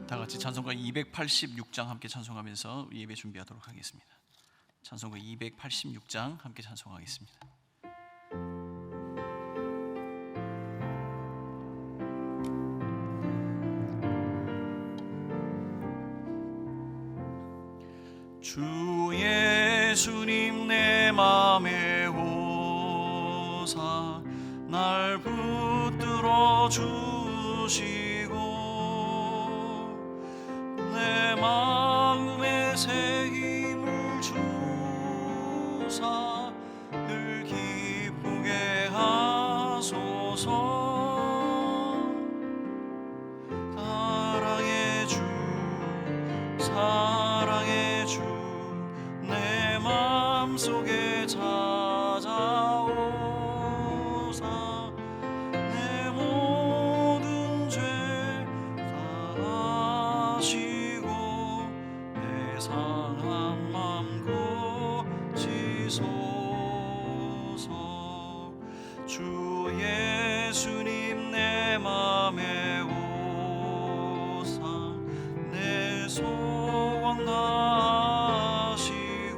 다 같이 찬송가 286장 함께 찬송하면서 예배 준비하도록 하겠습니다. 찬송가 286장 함께 찬송하겠습니다. 주 예수님 내 맘에 오사 날 붙들어 주시고 내 마음에 새 힘을 주사 늘 기쁘게 하소서. 사랑의 주 사랑의 주 내 마음속에 찾아오사 내 모든 죄 사하시고 내 상한 맘 고치소서. 주 예수님 내 맘에 오사 내 소원 다하시고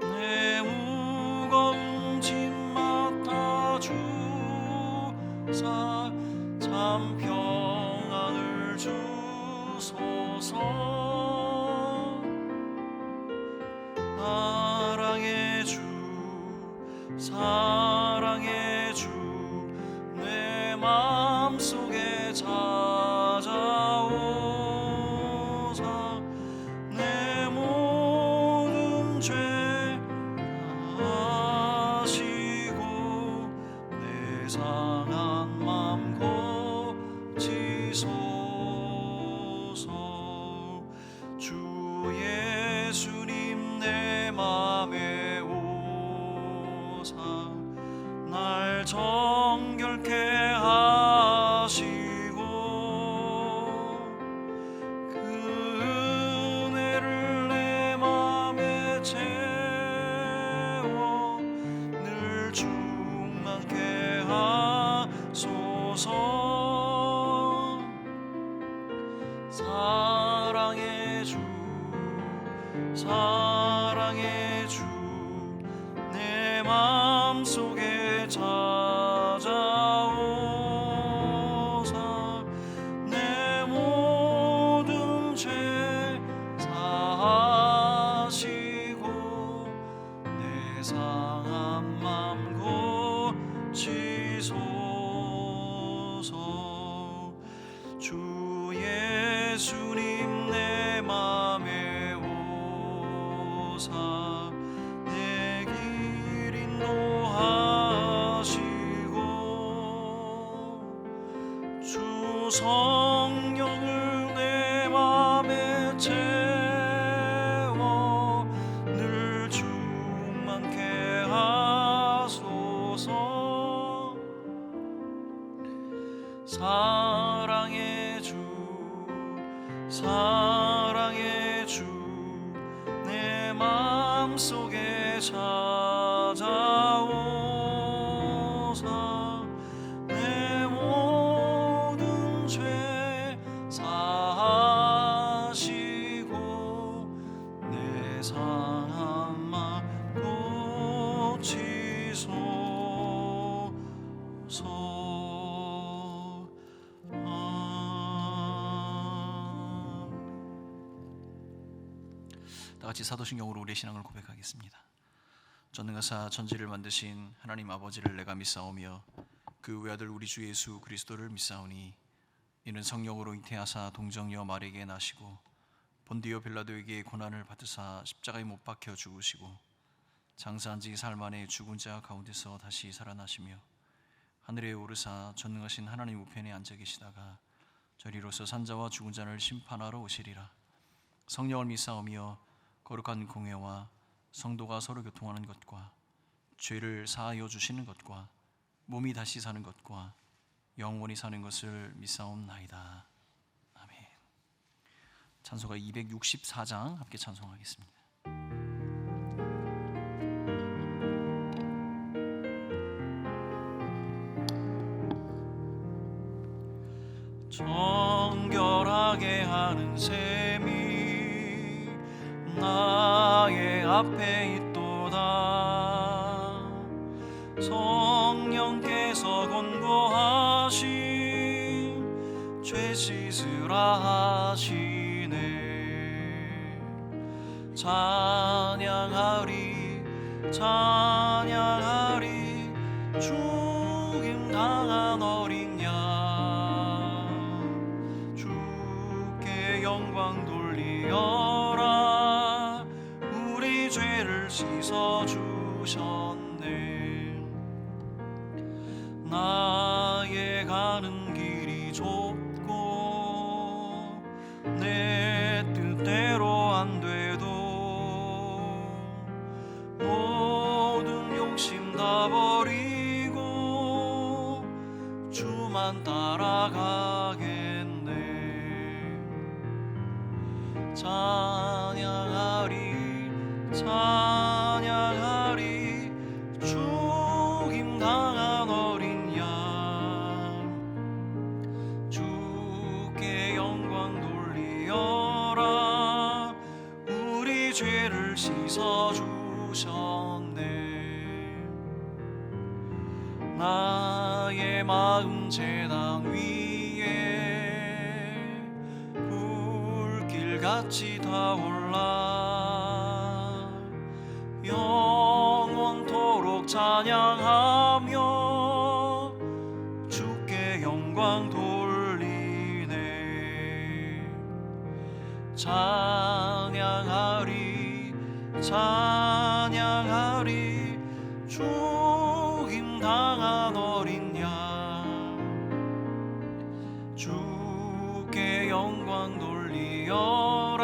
내 무거운 짐 맡아주사 참 평안을 주소서. 사랑의 주 사랑의 주 내 마음속에 찾아오사 내 모든 죄 다하시고 내 상한 맘 고치소서. 주 예수님 내 맘에 오사 날 정결케 하시고 그 은혜를 내 맘에 채워 늘 충만케 하소서. 사랑의 주 사랑의 주 내 마음속에 찾아오사 내 모든 죄 사하시고 내 상한 맘 고치소서. 주 예수님 내 맘에 오사 내 길 인도하시고 주 성령을 내 맘에 채워 늘 충만케 하소서. 사랑의 주 사랑의 주 내 마음속에 찾아오사 내 모든 죄 사하시고 내 상한 맘 고치소서. 다같이 사도신경으로 우리의 신앙을 고백하겠습니다. 전능하사 천지를 만드신 하나님 아버지를 내가 믿사오며 그 외아들 우리 주 예수 그리스도를 믿사오니 이는 성령으로 잉태하사 동정녀 마리아에게 나시고 본디오 빌라도에게 고난을 받으사 십자가에 못 박혀 죽으시고 장사한 지 사흘 만에 죽은 자 가운데서 다시 살아나시며 하늘에 오르사 전능하신 하나님 우편에 앉아 계시다가 저리로서 산자와 죽은 자를 심판하러 오시리라. 성령을 믿사오며 거룩한 공회와 성도가 서로 교통하는 것과 죄를 사하여 주시는 것과 몸이 다시 사는 것과 영원히 사는 것을 믿사옵나이다. 아멘. 찬송가 264장 함께 찬송하겠습니다. 정결하게 하는 셈이 나의 앞에 있도다. 성령께서 권고하신 죄 씻으라 하시네. 찬양하리 찬양하리 죽임 당한 어린 양, 주께 영광 돌리어라. 우리 죄를 씻어 주셨네. 나의 가는 길이 좁고 내 뜻대로 안 돼도 모든 욕심 다 버리고 주만 따라가겠네. 찬양하리 찬양하리 죽임 당한 어린 양, 주께 영광 돌리어라. 우리 죄를 씻어 주셨네. 나의 마음 제단 위에 불길같이 타올라 영원토록 찬양하며 주께 영광 돌리네. 찬양하리 찬양하리 죽임 당한 어린 양, 주께 영광 돌리어라.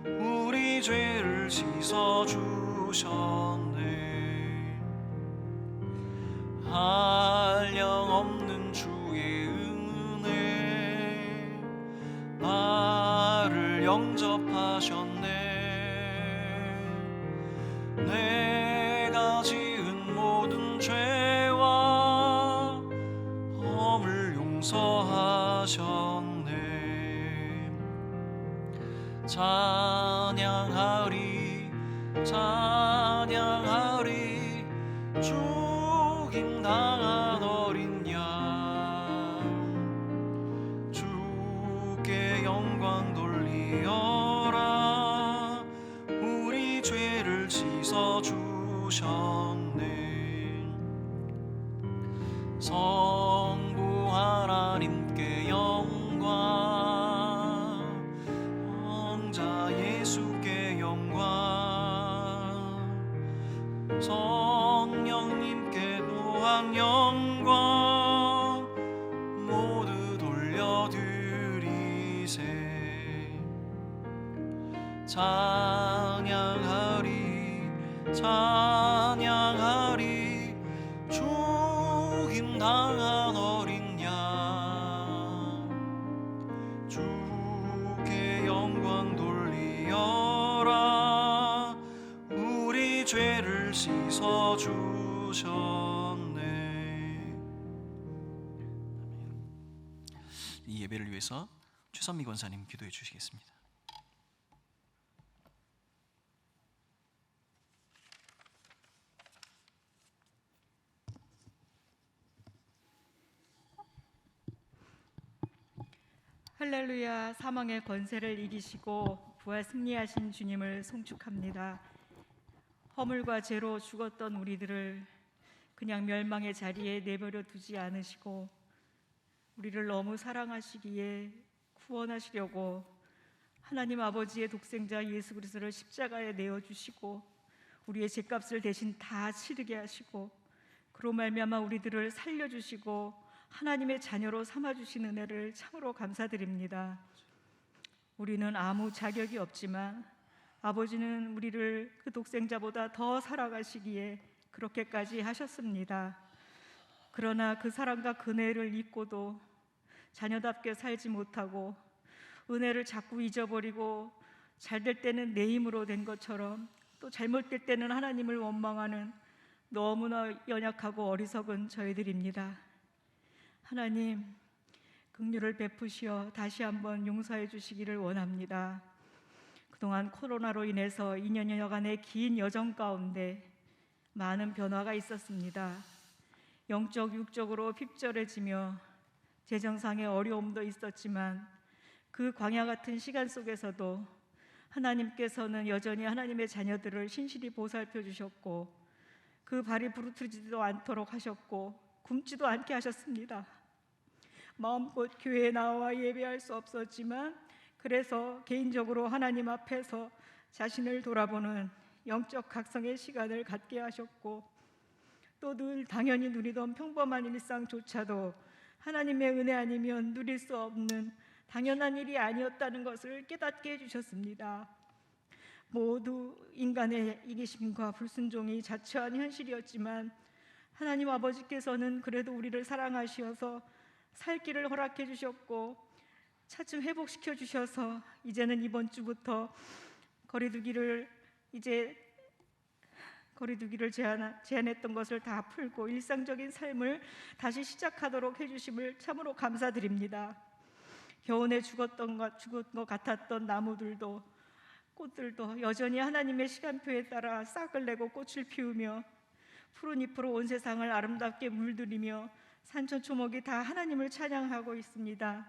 우리 죄를 씻어 주셨네. 한량없는 주의 은혜 나를 영접하셨네. 내가 지은 모든 죄와 허물 용서하셨네. 찬양하리 찬양하리 죽임 당한 어린 양, 주께 영광 돌리어라. 우리 죄를 씻어 주셨네. 성부 하나님께 영광, 왕자 예수께 영광, 성령님께 또한 영광 모두 돌려드리세. 찬양하리 찬양하리 죽임 당한 어린 양, 주께 영광 돌리어라. 우리 죄를 씻어 주셨네. 이 예배를 위해서 최선미 권사님 기도해 주시겠습니다. 할렐루야. 사망의 권세를 이기시고 부활 승리하신 주님을 송축합니다. 허물과 죄로 죽었던 우리들을 그냥 멸망의 자리에 내버려 두지 않으시고 우리를 너무 사랑하시기에 구원하시려고 하나님 아버지의 독생자 예수 그리스도를 십자가에 내어주시고 우리의 죄값을 대신 다 치르게 하시고 그로 말미암아 우리들을 살려주시고 하나님의 자녀로 삼아주신 은혜를 참으로 감사드립니다. 우리는 아무 자격이 없지만 아버지는 우리를 그 독생자보다 더 사랑하시기에 그렇게까지 하셨습니다. 그러나 그 사랑과 그 은혜를 잊고도 자녀답게 살지 못하고 은혜를 자꾸 잊어버리고 잘될 때는 내 힘으로 된 것처럼 또 잘못될 때는 하나님을 원망하는 너무나 연약하고 어리석은 저희들입니다. 하나님, 긍휼을 베푸시어 다시 한번 용서해 주시기를 원합니다. 그동안 코로나로 인해서 2년여간의 긴 여정 가운데 많은 변화가 있었습니다. 영적, 육적으로 핍절해지며 재정상의 어려움도 있었지만 그 광야 같은 시간 속에서도 하나님께서는 여전히 하나님의 자녀들을 신실히 보살펴 주셨고 그 발이 부르트지도 않도록 하셨고 굶지도 않게 하셨습니다. 마음껏 교회에 나와 예배할 수 없었지만 그래서 개인적으로 하나님 앞에서 자신을 돌아보는 영적 각성의 시간을 갖게 하셨고 또 늘 당연히 누리던 평범한 일상조차도 하나님의 은혜 아니면 누릴 수 없는 당연한 일이 아니었다는 것을 깨닫게 해주셨습니다. 모두 인간의 이기심과 불순종이 자초한 현실이었지만 하나님 아버지께서는 그래도 우리를 사랑하시어서 살 길을 허락해 주셨고 차츰 회복시켜 주셔서 이제는 이번 주부터 거리두기를 제한했던 것을 다 풀고 일상적인 삶을 다시 시작하도록 해주심을 참으로 감사드립니다. 겨우내 죽은 것 같았던 나무들도 꽃들도 여전히 하나님의 시간표에 따라 싹을 내고 꽃을 피우며 푸른 잎으로 온 세상을 아름답게 물들이며 산천초목이 다 하나님을 찬양하고 있습니다.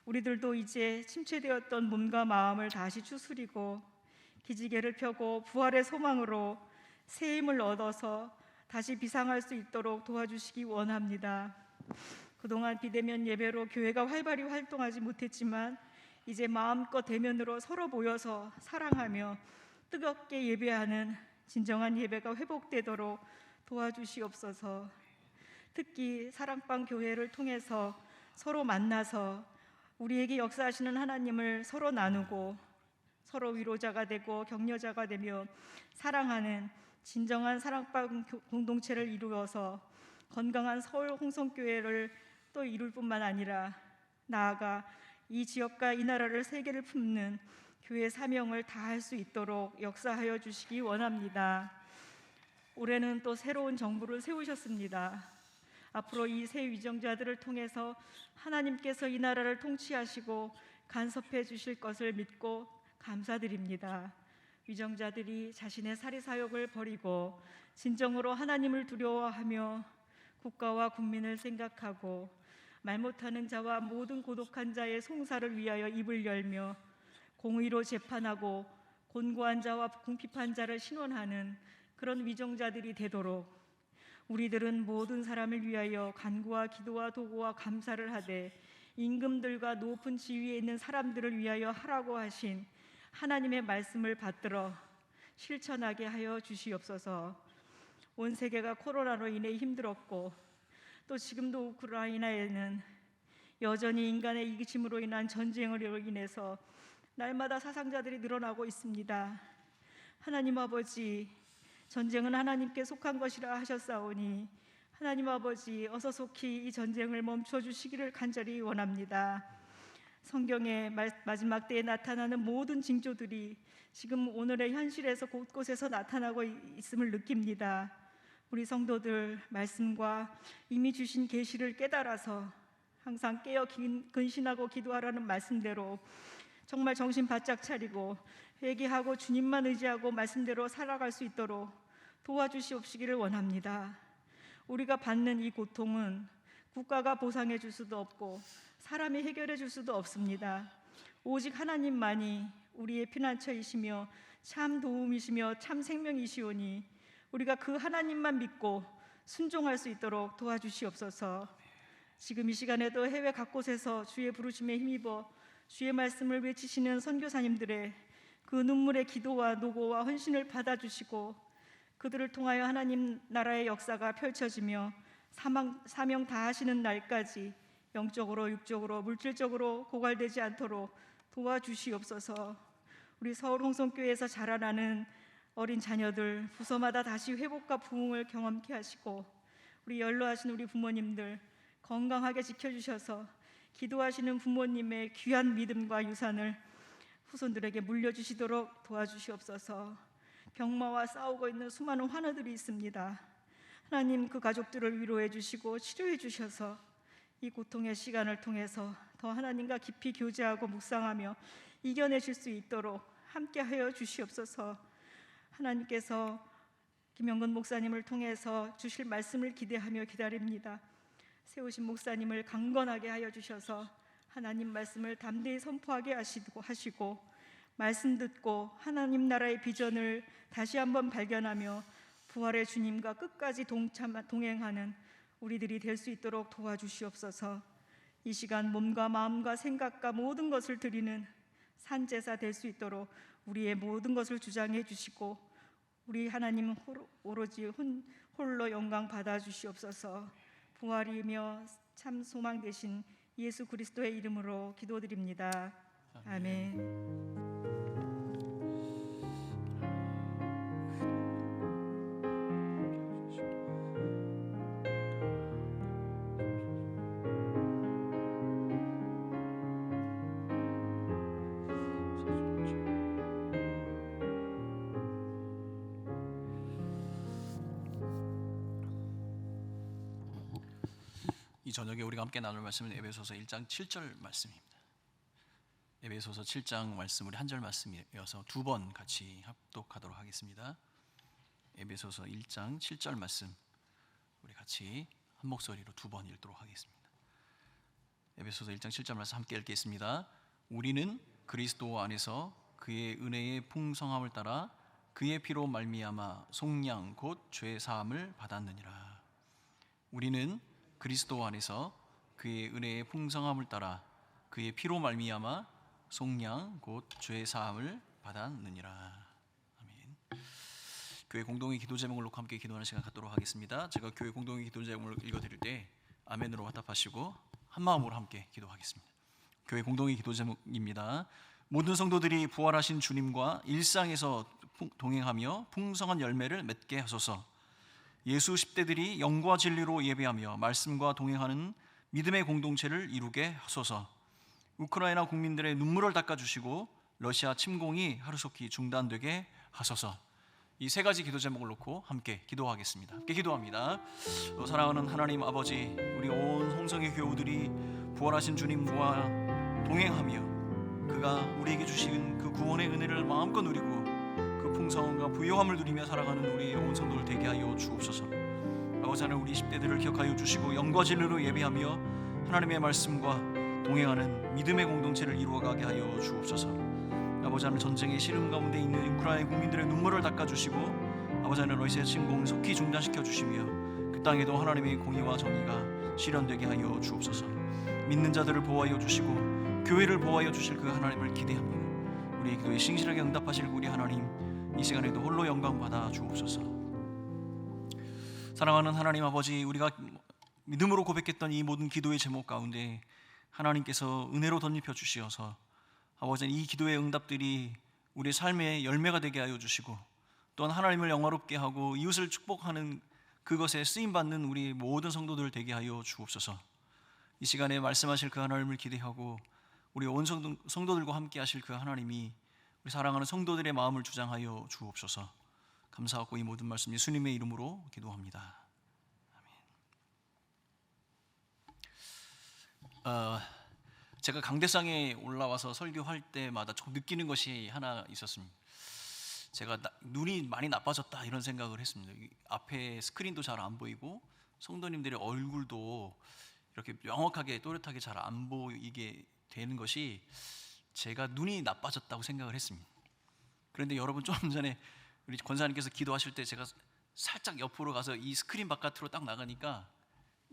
우리들도 이제 침체되었던 몸과 마음을 다시 추스리고 기지개를 펴고 부활의 소망으로 새 힘을 얻어서 다시 비상할 수 있도록 도와주시기 원합니다. 그동안 비대면 예배로 교회가 활발히 활동하지 못했지만 이제 마음껏 대면으로 서로 모여서 사랑하며 뜨겁게 예배하는 진정한 예배가 회복되도록 도와주시옵소서. 특히 사랑방 교회를 통해서 서로 만나서 우리에게 역사하시는 하나님을 서로 나누고 서로 위로자가 되고 격려자가 되며 사랑하는 진정한 사랑방 공동체를 이루어서 건강한 서울 홍성교회를 또 이룰 뿐만 아니라 나아가 이 지역과 이 나라를 세계를 품는 교회 사명을 다할 수 있도록 역사하여 주시기 원합니다. 올해는 또 새로운 정부를 세우셨습니다. 앞으로 이 새 위정자들을 통해서 하나님께서 이 나라를 통치하시고 간섭해 주실 것을 믿고 감사드립니다. 위정자들이 자신의 사리사욕을 버리고 진정으로 하나님을 두려워하며 국가와 국민을 생각하고 말 못하는 자와 모든 고독한 자의 송사를 위하여 입을 열며 공의로 재판하고 곤고한 자와 궁핍한 자를 신원하는 그런 위정자들이 되도록 우리들은 모든 사람을 위하여 간구와 기도와 도구와 감사를 하되 임금들과 높은 지위에 있는 사람들을 위하여 하라고 하신 하나님의 말씀을 받들어 실천하게 하여 주시옵소서. 온 세계가 코로나로 인해 힘들었고 또 지금도 우크라이나에는 여전히 인간의 이기심으로 인한 전쟁으로 인해서 날마다 사상자들이 늘어나고 있습니다. 하나님 아버지, 전쟁은 하나님께 속한 것이라 하셨사오니 하나님 아버지 어서 속히 이 전쟁을 멈춰 주시기를 간절히 원합니다. 성경의 마지막 때에 나타나는 모든 징조들이 지금 오늘의 현실에서 곳곳에서 나타나고 있음을 느낍니다. 우리 성도들 말씀과 이미 주신 계시를 깨달아서 항상 깨어 근신하고 기도하라는 말씀대로 정말 정신 바짝 차리고 회개하고 주님만 의지하고 말씀대로 살아갈 수 있도록 도와주시옵시기를 원합니다. 우리가 받는 이 고통은 국가가 보상해 줄 수도 없고 사람이 해결해 줄 수도 없습니다. 오직 하나님만이 우리의 피난처이시며 참 도움이시며 참 생명이시오니 우리가 그 하나님만 믿고 순종할 수 있도록 도와주시옵소서. 지금 이 시간에도 해외 각곳에서 주의 부르심에 힘입어 주의 말씀을 외치시는 선교사님들의 그 눈물의 기도와 노고와 헌신을 받아주시고 그들을 통하여 하나님 나라의 역사가 펼쳐지며 사명 다하시는 날까지 영적으로 육적으로 물질적으로 고갈되지 않도록 도와주시옵소서. 우리 서울 홍성교회에서 자라나는 어린 자녀들 부서마다 다시 회복과 부흥을 경험케 하시고 우리 연로하신 우리 부모님들 건강하게 지켜주셔서 기도하시는 부모님의 귀한 믿음과 유산을 후손들에게 물려주시도록 도와주시옵소서. 병마와 싸우고 있는 수많은 환우들이 있습니다. 하나님 그 가족들을 위로해 주시고 치료해 주셔서 이 고통의 시간을 통해서 더 하나님과 깊이 교제하고 묵상하며 이겨내실 수 있도록 함께하여 주시옵소서. 하나님께서 김영근 목사님을 통해서 주실 말씀을 기대하며 기다립니다. 세우신 목사님을 강건하게 하여 주셔서 하나님 말씀을 담대히 선포하게 하시고 말씀 듣고 하나님 나라의 비전을 다시 한번 발견하며 부활의 주님과 끝까지 동행하는 우리들이 될 수 있도록 도와주시옵소서. 이 시간 몸과 마음과 생각과 모든 것을 드리는 산제사 될 수 있도록 우리의 모든 것을 주장해 주시고 우리 하나님 오로지 홀로 영광 받아 주시옵소서. 부활이며 참 소망 되신 예수 그리스도의 이름으로 기도드립니다. 아멘. 이 저녁에 우리가 함께 나눌 말씀은 에베소서 1장 7절 말씀입니다. 에베소서 7장 말씀 우리 한 절 말씀이어서 두 번 같이 합독하도록 하겠습니다. 에베소서 1장 7절 말씀 우리 같이 한 목소리로 두 번 읽도록 하겠습니다. 에베소서 1장 7절 말씀 함께 읽겠습니다. 우리는 그리스도 안에서 그의 은혜의 풍성함을 따라 그의 피로 말미암아 속량 곧 죄 사함을 받았느니라. 우리는 그리스도 안에서 그의 은혜의 풍성함을 따라 그의 피로 말미암아 속량 곧 죄 사함을 받았느니라. 아멘. 교회 공동의 기도 제목을 놓고 함께 기도하는 시간 갖도록 하겠습니다. 제가 교회 공동의 기도 제목을 읽어드릴 때 아멘으로 화답하시고 한 마음으로 함께 기도하겠습니다. 교회 공동의 기도 제목입니다. 모든 성도들이 부활하신 주님과 일상에서 동행하며 풍성한 열매를 맺게 하소서. 예수 10대들이 영과 진리로 예배하며 말씀과 동행하는 믿음의 공동체를 이루게 하소서. 우크라이나 국민들의 눈물을 닦아주시고 러시아 침공이 하루속히 중단되게 하소서. 이 세 가지 기도 제목을 놓고 함께 기도하겠습니다. 함께 기도합니다. 사랑하는 하나님 아버지, 우리 온 홍성의 교우들이 부활하신 주님과 동행하며 그가 우리에게 주신 그 구원의 은혜를 마음껏 누리고 그 풍성함과 부요함을 누리며 살아가는 우리 온 성도를 되게 하여 주옵소서. 아버지 하나님, 우리 10대들을 기억하여 주시고 영과 진리로 예배하며 하나님의 말씀과 동행하는 믿음의 공동체를 이루어가게 하여 주옵소서. 아버지 하나님, 전쟁의 시름 가운데 있는 우크라이나 국민들의 눈물을 닦아주시고 아버지 하나님, 러시아 침공을 속히 중단시켜 주시며 그 땅에도 하나님의 공의와 정의가 실현되게 하여 주옵소서. 믿는 자들을 보호하여 주시고 교회를 보호하여 주실 그 하나님을 기대합니다. 우리의 기도에 신실하게 응답하실 우리 하나님, 이 시간에도 홀로 영광 받아 주옵소서. 사랑하는 하나님 아버지, 우리가 믿음으로 고백했던 이 모든 기도의 제목 가운데 하나님께서 은혜로 덧입혀 주시어서 아버지, 이 기도의 응답들이 우리의 삶의 열매가 되게 하여 주시고 또한 하나님을 영화롭게 하고 이웃을 축복하는 그것에 쓰임받는 우리 모든 성도들 되게 하여 주옵소서. 이 시간에 말씀하실 그 하나님을 기대하고 우리 온 성도들과 함께 하실 그 하나님이 우리 사랑하는 성도들의 마음을 주장하여 주옵소서. 감사하고 이 모든 말씀 예수님의 이름으로 기도합니다. 아멘. 제가 강대상에 올라와서 설교할 때마다 좀 느끼는 것이 하나 있었습니다. 제가 눈이 많이 나빠졌다 이런 생각을 했습니다. 앞에 스크린도 잘 안 보이고 성도님들의 얼굴도 이렇게 명확하게 또렷하게 잘 안 보이게 되는 것이 제가 눈이 나빠졌다고 생각을 했습니다. 그런데 여러분, 좀 전에 우리 권사님께서 기도하실 때 제가 살짝 옆으로 가서 이 스크린 바깥으로 딱 나가니까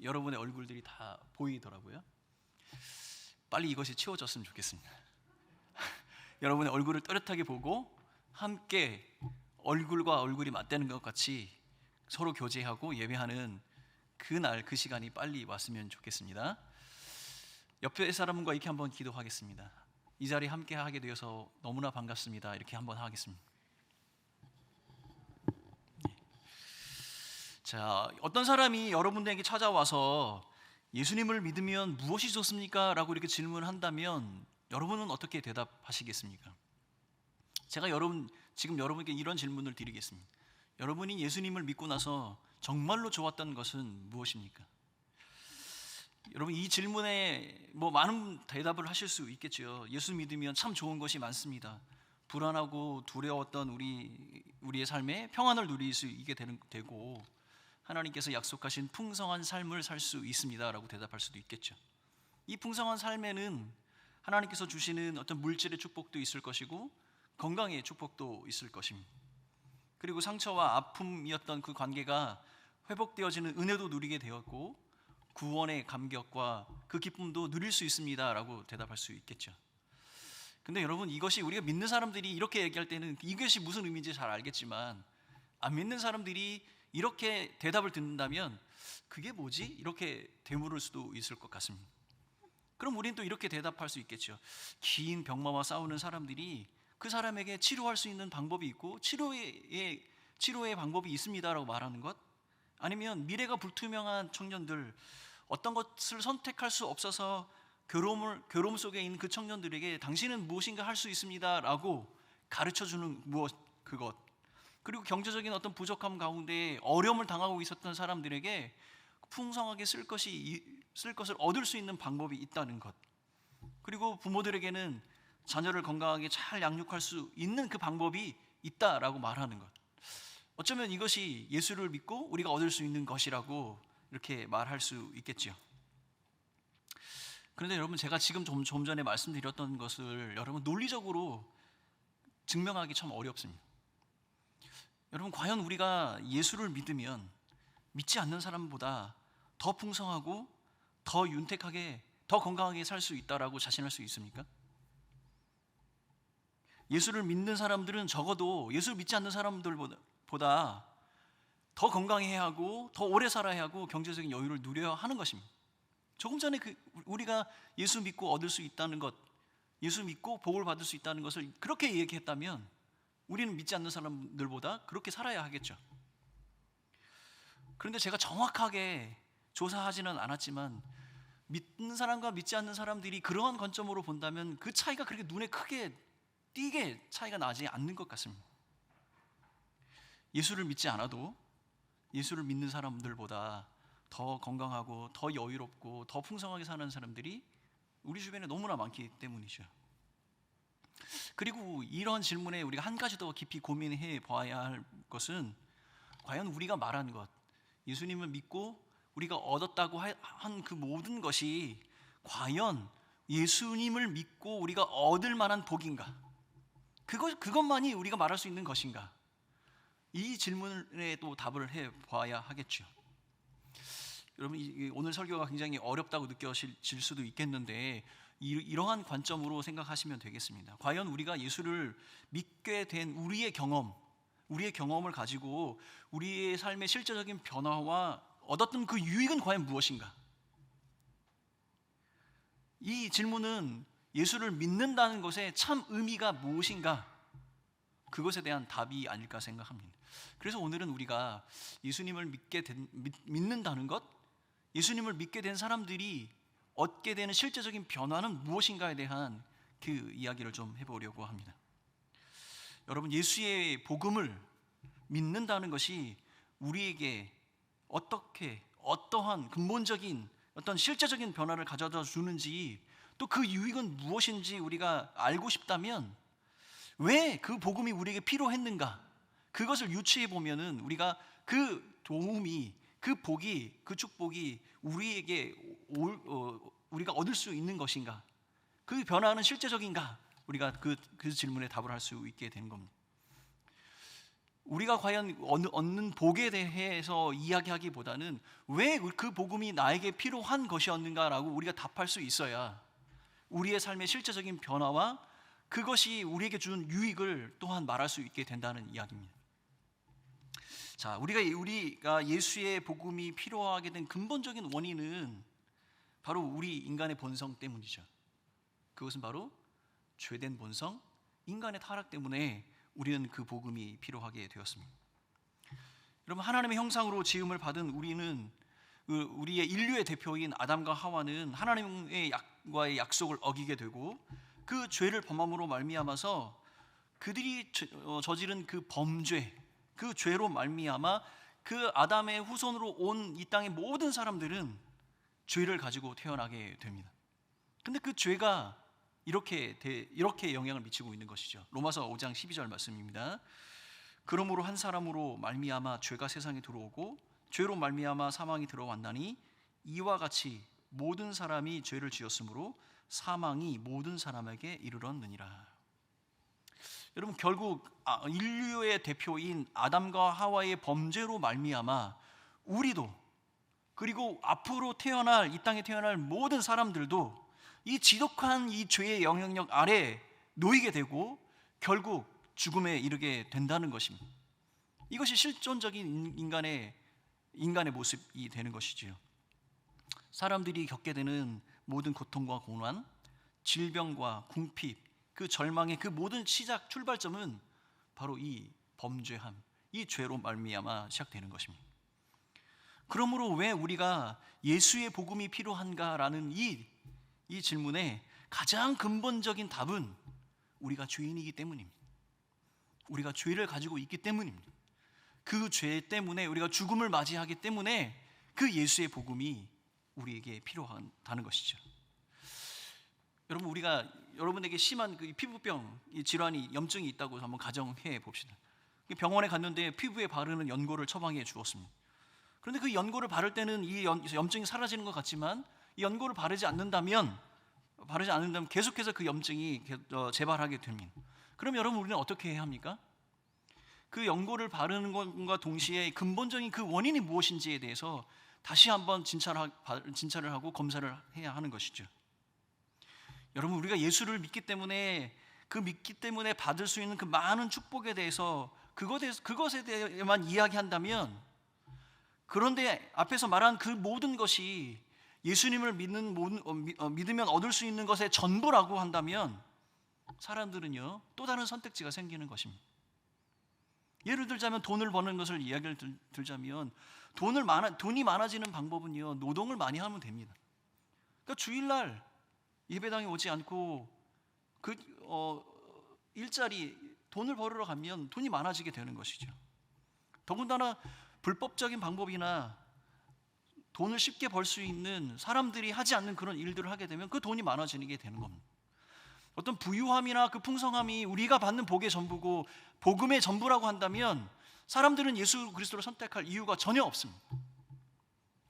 여러분의 얼굴들이 다 보이더라고요. 빨리 이것이 치워졌으면 좋겠습니다. 여러분의 얼굴을 또렷하게 보고 함께 얼굴과 얼굴이 맞대는 것 같이 서로 교제하고 예배하는 그날, 그 시간이 빨리 왔으면 좋겠습니다. 옆에 사람과 이렇게 한번 기도하겠습니다. 이 자리에 함께 하게 되어서 너무나 반갑습니다. 이렇게 한번 하겠습니다. 자, 어떤 사람이 여러분들에게 찾아와서 예수님을 믿으면 무엇이 좋습니까? 라고 이렇게 질문한다면 여러분은 어떻게 대답하시겠습니까? 제가 지금 여러분께 이런 질문을 드리겠습니다. 여러분이 예수님을 믿고 나서 정말로 좋았던 것은 무엇입니까? 여러분 이 질문에 뭐 많은 대답을 하실 수 있겠죠. 예수 믿으면 참 좋은 것이 많습니다. 불안하고 두려웠던 우리의 삶에 평안을 누릴 수 있게 되고 하나님께서 약속하신 풍성한 삶을 살 수 있습니다라고 대답할 수도 있겠죠. 이 풍성한 삶에는 하나님께서 주시는 어떤 물질의 축복도 있을 것이고 건강의 축복도 있을 것입니다. 그리고 상처와 아픔이었던 그 관계가 회복되어지는 은혜도 누리게 되었고 구원의 감격과 그 기쁨도 누릴 수 있습니다라고 대답할 수 있겠죠. 근데 여러분 이것이 우리가 믿는 사람들이 이렇게 얘기할 때는 이것이 무슨 의미인지 잘 알겠지만 안 믿는 사람들이 이렇게 대답을 듣는다면 그게 뭐지? 이렇게 되물을 수도 있을 것 같습니다. 그럼 우리는 또 이렇게 대답할 수 있겠죠. 긴 병마와 싸우는 사람들이 그 사람에게 치료할 수 있는 방법이 있고 치료의 방법이 있습니다라고 말하는 것, 아니면 미래가 불투명한 청년들, 어떤 것을 선택할 수 없어서 괴로움 속에 있는 그 청년들에게 당신은 무엇인가 할 수 있습니다라고 가르쳐주는 그것, 그리고 경제적인 어떤 부족함 가운데 어려움을 당하고 있었던 사람들에게 풍성하게 쓸 것을 얻을 수 있는 방법이 있다는 것, 그리고 부모들에게는 자녀를 건강하게 잘 양육할 수 있는 그 방법이 있다라고 말하는 것, 어쩌면 이것이 예수를 믿고 우리가 얻을 수 있는 것이라고 이렇게 말할 수 있겠지요. 그런데 여러분 제가 지금 좀 전에 말씀드렸던 것을 여러분 논리적으로 증명하기 참 어렵습니다. 여러분 과연 우리가 예수를 믿으면 믿지 않는 사람보다 더 풍성하고 더 윤택하게 더 건강하게 살 수 있다라고 자신할 수 있습니까? 예수를 믿는 사람들은 적어도 예수 믿지 않는 사람들보다 더 건강해야 하고 더 오래 살아야 하고 경제적인 여유를 누려야 하는 것입니다. 조금 전에 우리가 예수 믿고 얻을 수 있다는 것, 예수 믿고 복을 받을 수 있다는 것을 그렇게 얘기했다면 우리는 믿지 않는 사람들보다 그렇게 살아야 하겠죠. 그런데 제가 정확하게 조사하지는 않았지만 믿는 사람과 믿지 않는 사람들이 그러한 관점으로 본다면 그 차이가 그렇게 눈에 크게 띄게 차이가 나지 않는 것 같습니다. 예수를 믿지 않아도 예수를 믿는 사람들보다 더 건강하고 더 여유롭고 더 풍성하게 사는 사람들이 우리 주변에 너무나 많기 때문이죠. 그리고 이런 질문에 우리가 한 가지 더 깊이 고민해 봐야 할 것은 과연 우리가 말한 것, 예수님을 믿고 우리가 얻었다고 한 그 모든 것이 과연 예수님을 믿고 우리가 얻을 만한 복인가? 그것만이 우리가 말할 수 있는 것인가? 이 질문에 또 답을 해 봐야 하겠죠. 여러분 오늘 설교가 굉장히 어렵다고 느껴질 수도 있겠는데 이러한 관점으로 생각하시면 되겠습니다. 과연 우리가 예수를 믿게 된 우리의 경험을 가지고 우리의 삶의 실제적인 변화와 얻었던 그 유익은 과연 무엇인가? 이 질문은 예수를 믿는다는 것의 참 의미가 무엇인가? 그것에 대한 답이 아닐까 생각합니다. 그래서 오늘은 우리가 예수님을 믿는다는 것, 예수님을 믿게 된 사람들이 얻게 되는 실제적인 변화는 무엇인가에 대한 그 이야기를 좀 해보려고 합니다. 여러분 예수의 복음을 믿는다는 것이 우리에게 어떠한 근본적인 어떤 실제적인 변화를 가져다 주는지, 또 그 유익은 무엇인지 우리가 알고 싶다면 왜 그 복음이 우리에게 필요했는가, 그것을 유추해 보면은 우리가 그 도움이, 그 복이, 그 축복이 우리에게 우리가 얻을 수 있는 것인가, 그 변화는 실제적인가, 우리가 그 질문에 답을 할 수 있게 되는 겁니다. 우리가 과연 얻는 복에 대해서 이야기하기보다는 왜 그 복음이 나에게 필요한 것이었는가라고 우리가 답할 수 있어야 우리의 삶의 실제적인 변화와 그것이 우리에게 주는 유익을 또한 말할 수 있게 된다는 이야기입니다. 자, 우리가 예수의 복음이 필요하게 된 근본적인 원인은 바로 우리 인간의 본성 때문이죠. 그것은 바로 죄된 본성, 인간의 타락 때문에 우리는 그 복음이 필요하게 되었습니다. 여러분 하나님의 형상으로 지음을 받은 우리는 우리의 인류의 대표인 아담과 하와는 하나님과의 약속을 어기게 되고 그 죄를 범함으로 말미암아서 그들이 저지른 그 범죄, 그 죄로 말미암아 그 아담의 후손으로 온 이 땅의 모든 사람들은 죄를 가지고 태어나게 됩니다. 근데 그 죄가 이렇게 영향을 미치고 있는 것이죠. 로마서 5장 12절 말씀입니다. 그러므로 한 사람으로 말미암아 죄가 세상에 들어오고 죄로 말미암아 사망이 들어왔나니 이와 같이 모든 사람이 죄를 지었으므로 사망이 모든 사람에게 이르렀느니라. 여러분, 결국 인류의 대표인 아담과 하와의 범죄로 말미암아 우리도, 그리고 앞으로 태어날, 이 땅에 태어날 모든 사람들도 이 지독한 이 죄의 영향력 아래 놓이게 되고 결국 죽음에 이르게 된다는 것입니다. 이것이 실존적인 인간의 모습이 되는 것이지요. 사람들이 겪게 되는 모든 고통과 고난, 질병과 궁핍, 그 절망의 그 모든 시작 출발점은 바로 이 범죄함, 이 죄로 말미암아 시작되는 것입니다. 그러므로 왜 우리가 예수의 복음이 필요한가라는 이 질문에 가장 근본적인 답은 우리가 죄인이기 때문입니다. 우리가 죄를 가지고 있기 때문입니다. 그 죄 때문에 우리가 죽음을 맞이하기 때문에 그 예수의 복음이 우리에게 필요하다는 것이죠. 여러분, 우리가 여러분에게 심한 그 피부병 질환이, 염증이 있다고 한번 가정해 봅시다. 병원에 갔는데 피부에 바르는 연고를 처방해 주었습니다. 그런데 그 연고를 바를 때는 이 염증이 사라지는 것 같지만 이 연고를 바르지 않는다면 계속해서 그 염증이 재발하게 됩니다. 그럼 여러분, 우리는 어떻게 해야 합니까? 그 연고를 바르는 것과 동시에 근본적인 그 원인이 무엇인지에 대해서 다시 한번 진찰을 하고 검사를 해야 하는 것이죠. 여러분, 우리가 예수를 믿기 때문에 받을 수 있는 그 많은 축복에 대해서 그것에 대해만 이야기한다면, 그런데 앞에서 말한 그 모든 것이 예수님을 믿으면 얻을 수 있는 것의 전부라고 한다면 사람들은요, 또 다른 선택지가 생기는 것입니다. 예를 들자면 돈을 버는 것을 이야기를 들자면 돈이 많아지는 방법은요, 노동을 많이 하면 됩니다. 그러니까 주일날 예배당에 오지 않고 일자리 돈을 벌으러 가면 돈이 많아지게 되는 것이죠. 더군다나 불법적인 방법이나 돈을 쉽게 벌 수 있는 사람들이 하지 않는 그런 일들을 하게 되면 그 돈이 많아지는 게 되는 겁니다. 어떤 부유함이나 그 풍성함이 우리가 받는 복의 전부고 복음의 전부라고 한다면 사람들은 예수 그리스도를 선택할 이유가 전혀 없습니다.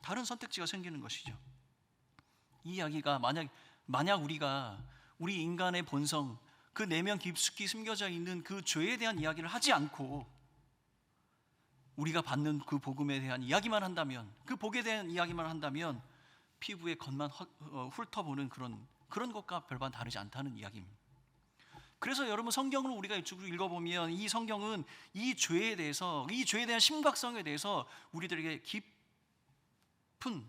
다른 선택지가 생기는 것이죠. 이 이야기가 만약 우리 인간의 본성, 그 내면 깊숙이 숨겨져 있는 그 죄에 대한 이야기를 하지 않고 우리가 받는 그 복음에 대한 이야기만 한다면, 그 복에 대한 이야기만 한다면 피부의 겉만 훑어보는 그런 것과 별반 다르지 않다는 이야기입니다. 그래서 여러분, 성경을 우리가 이쪽으로 읽어보면 이 성경은 이 죄에 대한 심각성에 대해서 우리들에게 깊은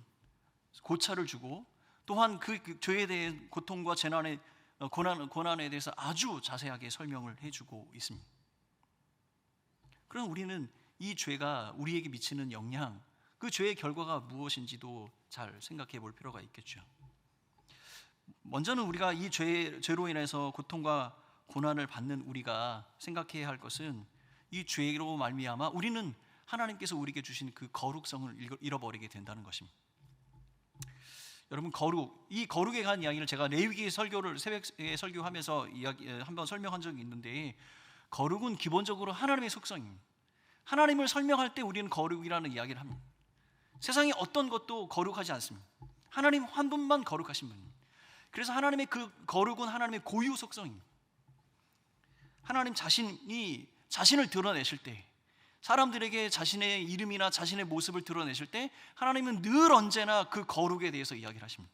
고찰을 주고, 또한 그 죄에 대한 고통과 재난의 고난에 대해서 아주 자세하게 설명을 해주고 있습니다. 그럼 우리는 이 죄가 우리에게 미치는 영향, 그 죄의 결과가 무엇인지도 잘 생각해 볼 필요가 있겠죠. 먼저는 우리가 이 죄로 인해서 고통과 고난을 받는 우리가 생각해야 할 것은, 이 죄로 말미암아 우리는 하나님께서 우리에게 주신 그 거룩성을 잃어버리게 된다는 것입니다. 여러분, 이 거룩에 관한 이야기를 제가 레위기 설교를 새벽에 설교하면서 한번 설명한 적이 있는데, 거룩은 기본적으로 하나님의 속성입니다. 하나님을 설명할 때 우리는 거룩이라는 이야기를 합니다. 세상에 어떤 것도 거룩하지 않습니다. 하나님 한 분만 거룩하신 분입니다. 그래서 하나님의 그 거룩은 하나님의 고유 속성입니다. 하나님 자신이 자신을 드러내실 때, 사람들에게 자신의 이름이나 자신의 모습을 드러내실 때 하나님은 늘 언제나 그 거룩에 대해서 이야기를 하십니다.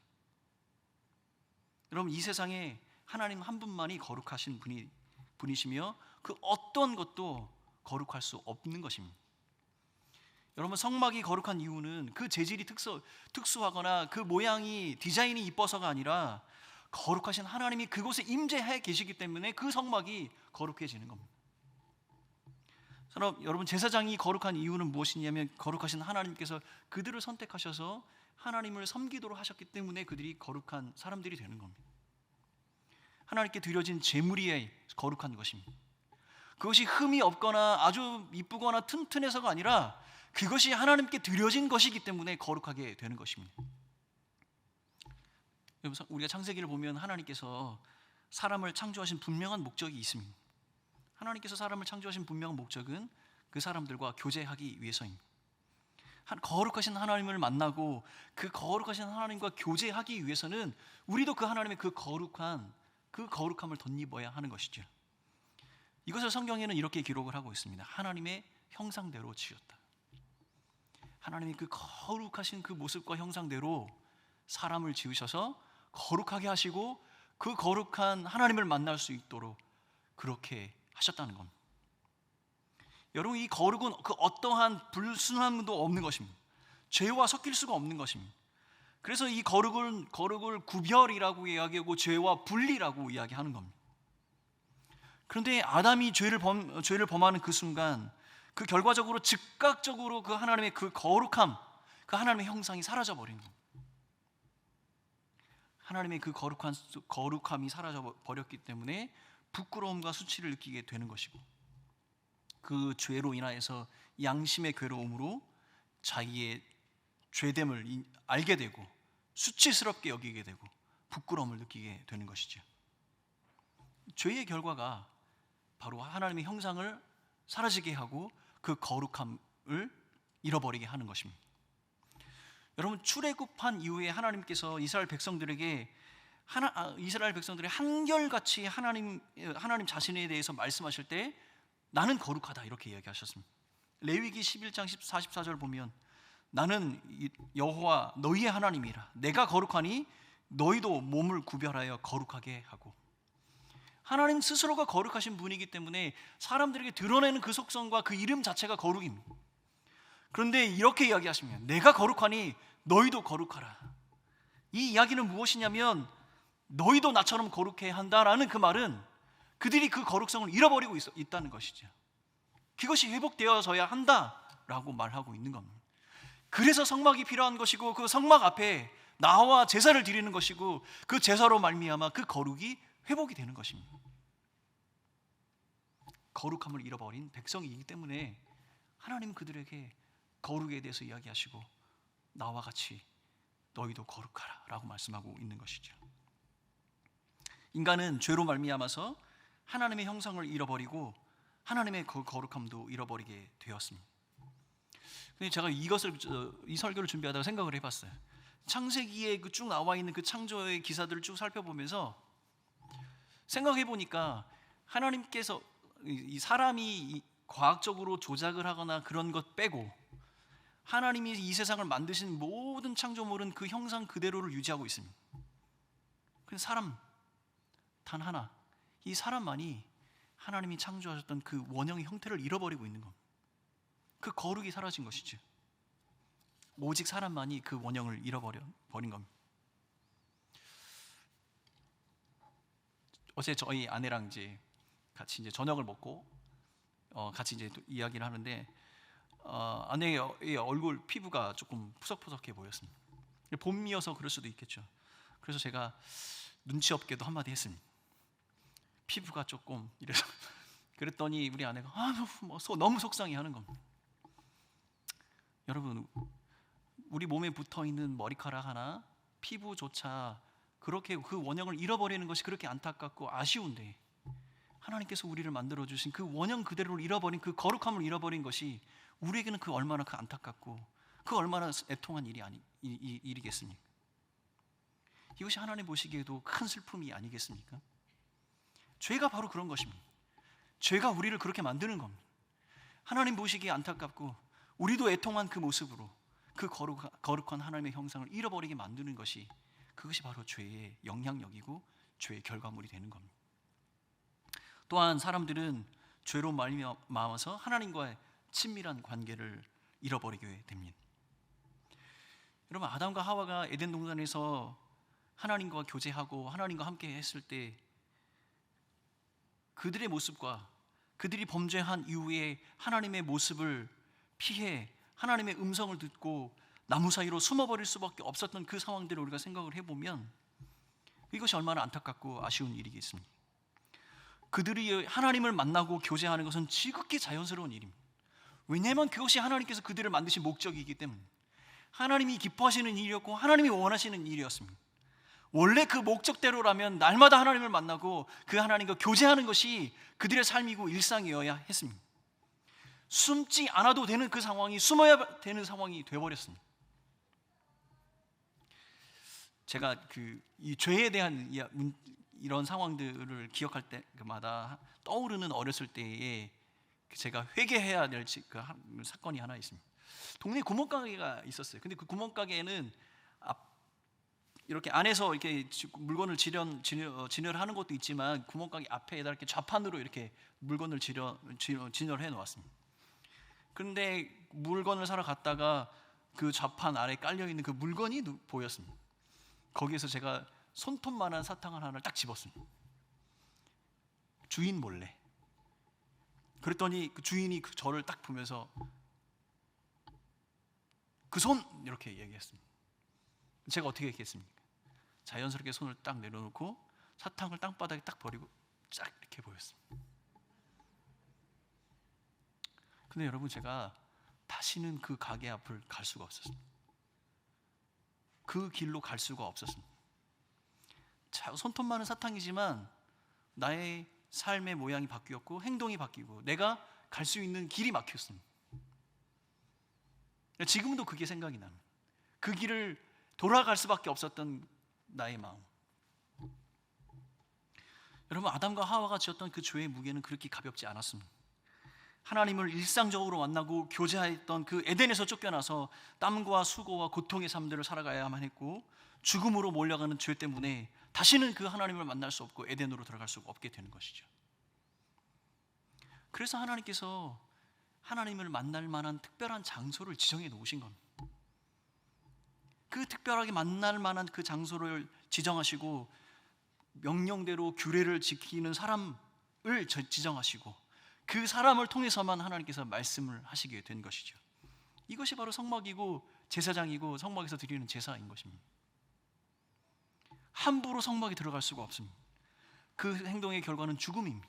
여러분, 이 세상에 하나님 한 분만이 거룩하신 분이시며 그 어떤 것도 거룩할 수 없는 것입니다. 여러분, 성막이 거룩한 이유는 그 재질이 특수하거나 그 모양이 디자인이 이뻐서가 아니라 거룩하신 하나님이 그곳에 임재해 계시기 때문에 그 성막이 거룩해지는 겁니다. 여러분, 제사장이 거룩한 이유는 무엇이냐면 거룩하신 하나님께서 그들을 선택하셔서 하나님을 섬기도록 하셨기 때문에 그들이 거룩한 사람들이 되는 겁니다. 하나님께 드려진 제물이 거룩한 것입니다. 그것이 흠이 없거나 아주 이쁘거나 튼튼해서가 아니라 그것이 하나님께 드려진 것이기 때문에 거룩하게 되는 것입니다. 우리가 창세기를 보면 하나님께서 사람을 창조하신 분명한 목적이 있습니다. 하나님께서 사람을 창조하신 분명한 목적은 그 사람들과 교제하기 위해서입니다. 거룩하신 하나님을 만나고 그 거룩하신 하나님과 교제하기 위해서는 우리도 그 하나님의 그 거룩함을 덧입어야 하는 것이죠. 이것을 성경에는 이렇게 기록을 하고 있습니다. 하나님의 형상대로 지었다. 하나님이 그 거룩하신 그 모습과 형상대로 사람을 지으셔서 거룩하게 하시고 그 거룩한 하나님을 만날 수 있도록 그렇게 하셨다는 겁니다. 여러분, 이 거룩은 그 어떠한 불순함도 없는 것입니다. 죄와 섞일 수가 없는 것입니다. 그래서 이 거룩을 구별이라고 이야기하고 죄와 분리라고 이야기하는 겁니다. 그런데 아담이 죄를 범하는 그 순간, 그 결과적으로 즉각적으로 그 하나님의 그 거룩함, 그 하나님의 형상이 사라져 버린 겁니다. 하나님의 그 거룩함이 사라져 버렸기 때문에 부끄러움과 수치를 느끼게 되는 것이고, 그 죄로 인하여서 양심의 괴로움으로 자기의 죄됨을 알게 되고 수치스럽게 여기게 되고 부끄러움을 느끼게 되는 것이죠. 죄의 결과가 바로 하나님의 형상을 사라지게 하고 그 거룩함을 잃어버리게 하는 것입니다. 여러분, 출애굽한 이후에 하나님께서 이스라엘 백성들의 한결같이 하나님 자신에 대해서 말씀하실 때 나는 거룩하다 이렇게 이야기하셨습니다. 레위기 11장 44절 보면 나는 여호와 너희의 하나님이라 내가 거룩하니 너희도 몸을 구별하여 거룩하게 하고, 하나님 스스로가 거룩하신 분이기 때문에 사람들에게 드러내는 그 속성과 그 이름 자체가 거룩입니다. 그런데 이렇게 이야기하십니다. 내가 거룩하니 너희도 거룩하라. 이 이야기는 무엇이냐면 너희도 나처럼 거룩해야 한다라는 그 말은 그들이 그 거룩성을 잃어버리고 있다는 것이죠. 그것이 회복되어져야 한다라고 말하고 있는 겁니다. 그래서 성막이 필요한 것이고 그 성막 앞에 나와 제사를 드리는 것이고 그 제사로 말미암아 그 거룩이 회복이 되는 것입니다. 거룩함을 잃어버린 백성이기 때문에 하나님은 그들에게 거룩에 대해서 이야기하시고 나와 같이 너희도 거룩하라 라고 말씀하고 있는 것이죠. 인간은 죄로 말미암아서 하나님의 형상을 잃어버리고 하나님의 그 거룩함도 잃어버리게 되었습니다. 근데 제가 이 설교를 준비하다가 생각을 해봤어요. 창세기에 쭉 나와 있는 그 창조의 기사들을 쭉 살펴보면서 생각해 보니까 하나님께서 이 사람이 과학적으로 조작을 하거나 그런 것 빼고 하나님이 이 세상을 만드신 모든 창조물은 그 형상 그대로를 유지하고 있습니다. 그래서 사람 단 하나, 이 사람만이 하나님이 창조하셨던 그 원형의 형태를 잃어버리고 있는 겁니다. 그 거룩이 사라진 것이죠. 오직 사람만이 그 원형을 잃어버린 겁니다. 어제 저희 아내랑 같이 저녁을 먹고 같이 이야기를 하는데 아내의 얼굴 피부가 조금 푸석푸석해 보였습니다. 봄이어서 그럴 수도 있겠죠. 그래서 제가 눈치 없게도 한마디 했습니다. 피부가 조금 이래서 그랬더니 우리 아내가 너무 속상해하는 겁니다. 여러분, 우리 몸에 붙어있는 머리카락 하나, 피부조차 그렇게 그 원형을 잃어버리는 것이 그렇게 안타깝고 아쉬운데 하나님께서 우리를 만들어주신 그 원형 그대로를 잃어버린 그 거룩함을 잃어버린 것이 우리에게는 그 얼마나 그 안타깝고 그 얼마나 애통한 일이겠습니까? 이것이 하나님 보시기에도 큰 슬픔이 아니겠습니까? 죄가 바로 그런 것입니다. 죄가 우리를 그렇게 만드는 겁니다. 하나님 보시기에 안타깝고 우리도 애통한 그 모습으로 그 거룩한 하나님의 형상을 잃어버리게 만드는 것이 그것이 바로 죄의 영향력이고 죄의 결과물이 되는 겁니다. 또한 사람들은 죄로 말미암아서 하나님과의 친밀한 관계를 잃어버리게 됩니다. 여러분, 아담과 하와가 에덴 동산에서 하나님과 교제하고 하나님과 함께 했을 때 그들의 모습과 그들이 범죄한 이후에 하나님의 모습을 피해 하나님의 음성을 듣고 나무 사이로 숨어버릴 수밖에 없었던 그 상황들을 우리가 생각을 해보면 이것이 얼마나 안타깝고 아쉬운 일이겠습니까? 그들이 하나님을 만나고 교제하는 것은 지극히 자연스러운 일입니다. 왜냐하면 그것이 하나님께서 그들을 만드신 목적이기 때문에 하나님이 기뻐하시는 일이었고 하나님이 원하시는 일이었습니다. 원래 그 목적대로라면 날마다 하나님을 만나고 그 하나님과 교제하는 것이 그들의 삶이고 일상이어야 했습니다. 숨지 않아도 되는 그 상황이 숨어야 되는 상황이 되어버렸습니다. 제가 이 죄에 대한 이런 상황들을 기억할 때마다 떠오르는 어렸을 때에 제가 회개해야 될 사건이 하나 있습니다. 동네에 구멍가게가 있었어요. 근데 그 구멍가게에는 이렇게 안에서 이렇게 물건을 진열하는 것도 있지만 구멍가게 앞에다 이렇게 좌판으로 이렇게 물건을 진열해 놓았습니다. 그런데 물건을 사러 갔다가 그 좌판 아래 깔려 있는 그 물건이 보였습니다. 거기에서 제가 손톱만한 사탕을 하나를 딱 집었습니다. 주인 몰래. 그랬더니 그 주인이 저를 딱 보면서 그 손! 이렇게 얘기했습니다. 제가 어떻게 했겠습니까? 자연스럽게 손을 딱 내려놓고 사탕을 땅바닥에 딱 버리고 쫙 이렇게 보였습니다. 근데 여러분, 제가 다시는 그 가게 앞을 갈 수가 없었습니다. 그 길로 갈 수가 없었습니다. 손톱 많은 사탕이지만 나의 삶의 모양이 바뀌었고 행동이 바뀌고 내가 갈 수 있는 길이 막혔습니다. 지금도 그게 생각이 납니다. 그 길을 돌아갈 수밖에 없었던 나의 마음. 여러분, 아담과 하와가 지었던 그 죄의 무게는 그렇게 가볍지 않았습니다. 하나님을 일상적으로 만나고 교제했던 그 에덴에서 쫓겨나서 땀과 수고와 고통의 삶들을 살아가야만 했고, 죽음으로 몰려가는 죄 때문에 다시는 그 하나님을 만날 수 없고 에덴으로 들어갈 수가 없게 되는 것이죠. 그래서 하나님께서 하나님을 만날 만한 특별한 장소를 지정해 놓으신 겁니다. 그 특별하게 만날 만한 그 장소를 지정하시고 명령대로 규례를 지키는 사람을 지정하시고 그 사람을 통해서만 하나님께서 말씀을 하시게 된 것이죠. 이것이 바로 성막이고 제사장이고 성막에서 드리는 제사인 것입니다. 함부로 성막에 들어갈 수가 없습니다. 그 행동의 결과는 죽음입니다.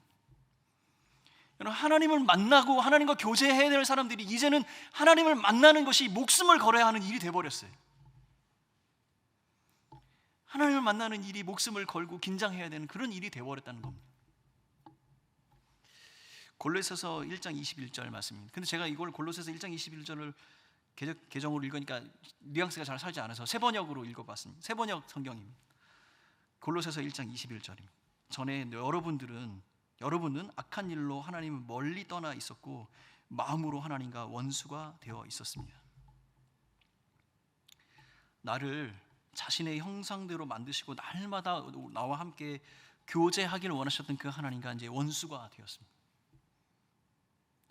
여러분, 하나님을 만나고 하나님과 교제해야 될 사람들이 이제는 하나님을 만나는 것이 목숨을 걸어야 하는 일이 되어버렸어요. 하나님을 만나는 일이 목숨을 걸고 긴장해야 되는 그런 일이 되어버렸다는 겁니다. 골로새서 1장 21절 말씀입니다. 근데 제가 이걸 골로새서 1장 21절을 개정으로 읽으니까 뉘앙스가 잘 살지 않아서 새 번역으로 읽어봤습니다. 새 번역 성경입니다. 골로새서 1장 21절입니다. 전에 여러분은 악한 일로 하나님을 멀리 떠나 있었고 마음으로 하나님과 원수가 되어 있었습니다. 나를 자신의 형상대로 만드시고 날마다 나와 함께 교제하기를 원하셨던 그 하나님과 이제 원수가 되었습니다.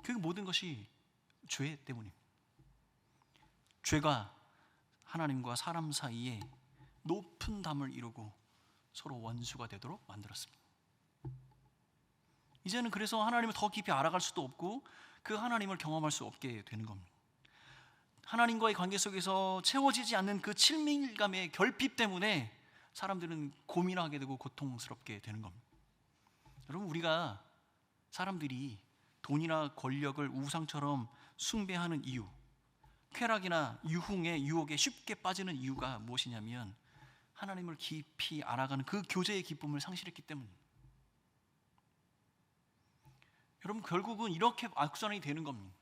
그 모든 것이 죄 때문입니다. 죄가 하나님과 사람 사이에 높은 담을 이루고 서로 원수가 되도록 만들었습니다. 이제는 그래서 하나님을 더 깊이 알아갈 수도 없고 그 하나님을 경험할 수 없게 되는 겁니다. 하나님과의 관계 속에서 채워지지 않는 그 친밀감의 결핍 때문에 사람들은 고민하게 되고 고통스럽게 되는 겁니다. 여러분, 우리가 사람들이 돈이나 권력을 우상처럼 숭배하는 이유, 쾌락이나 유흥의 유혹에 쉽게 빠지는 이유가 무엇이냐면 하나님을 깊이 알아가는 그 교제의 기쁨을 상실했기 때문입니다. 여러분, 결국은 이렇게 악순환이 되는 겁니다.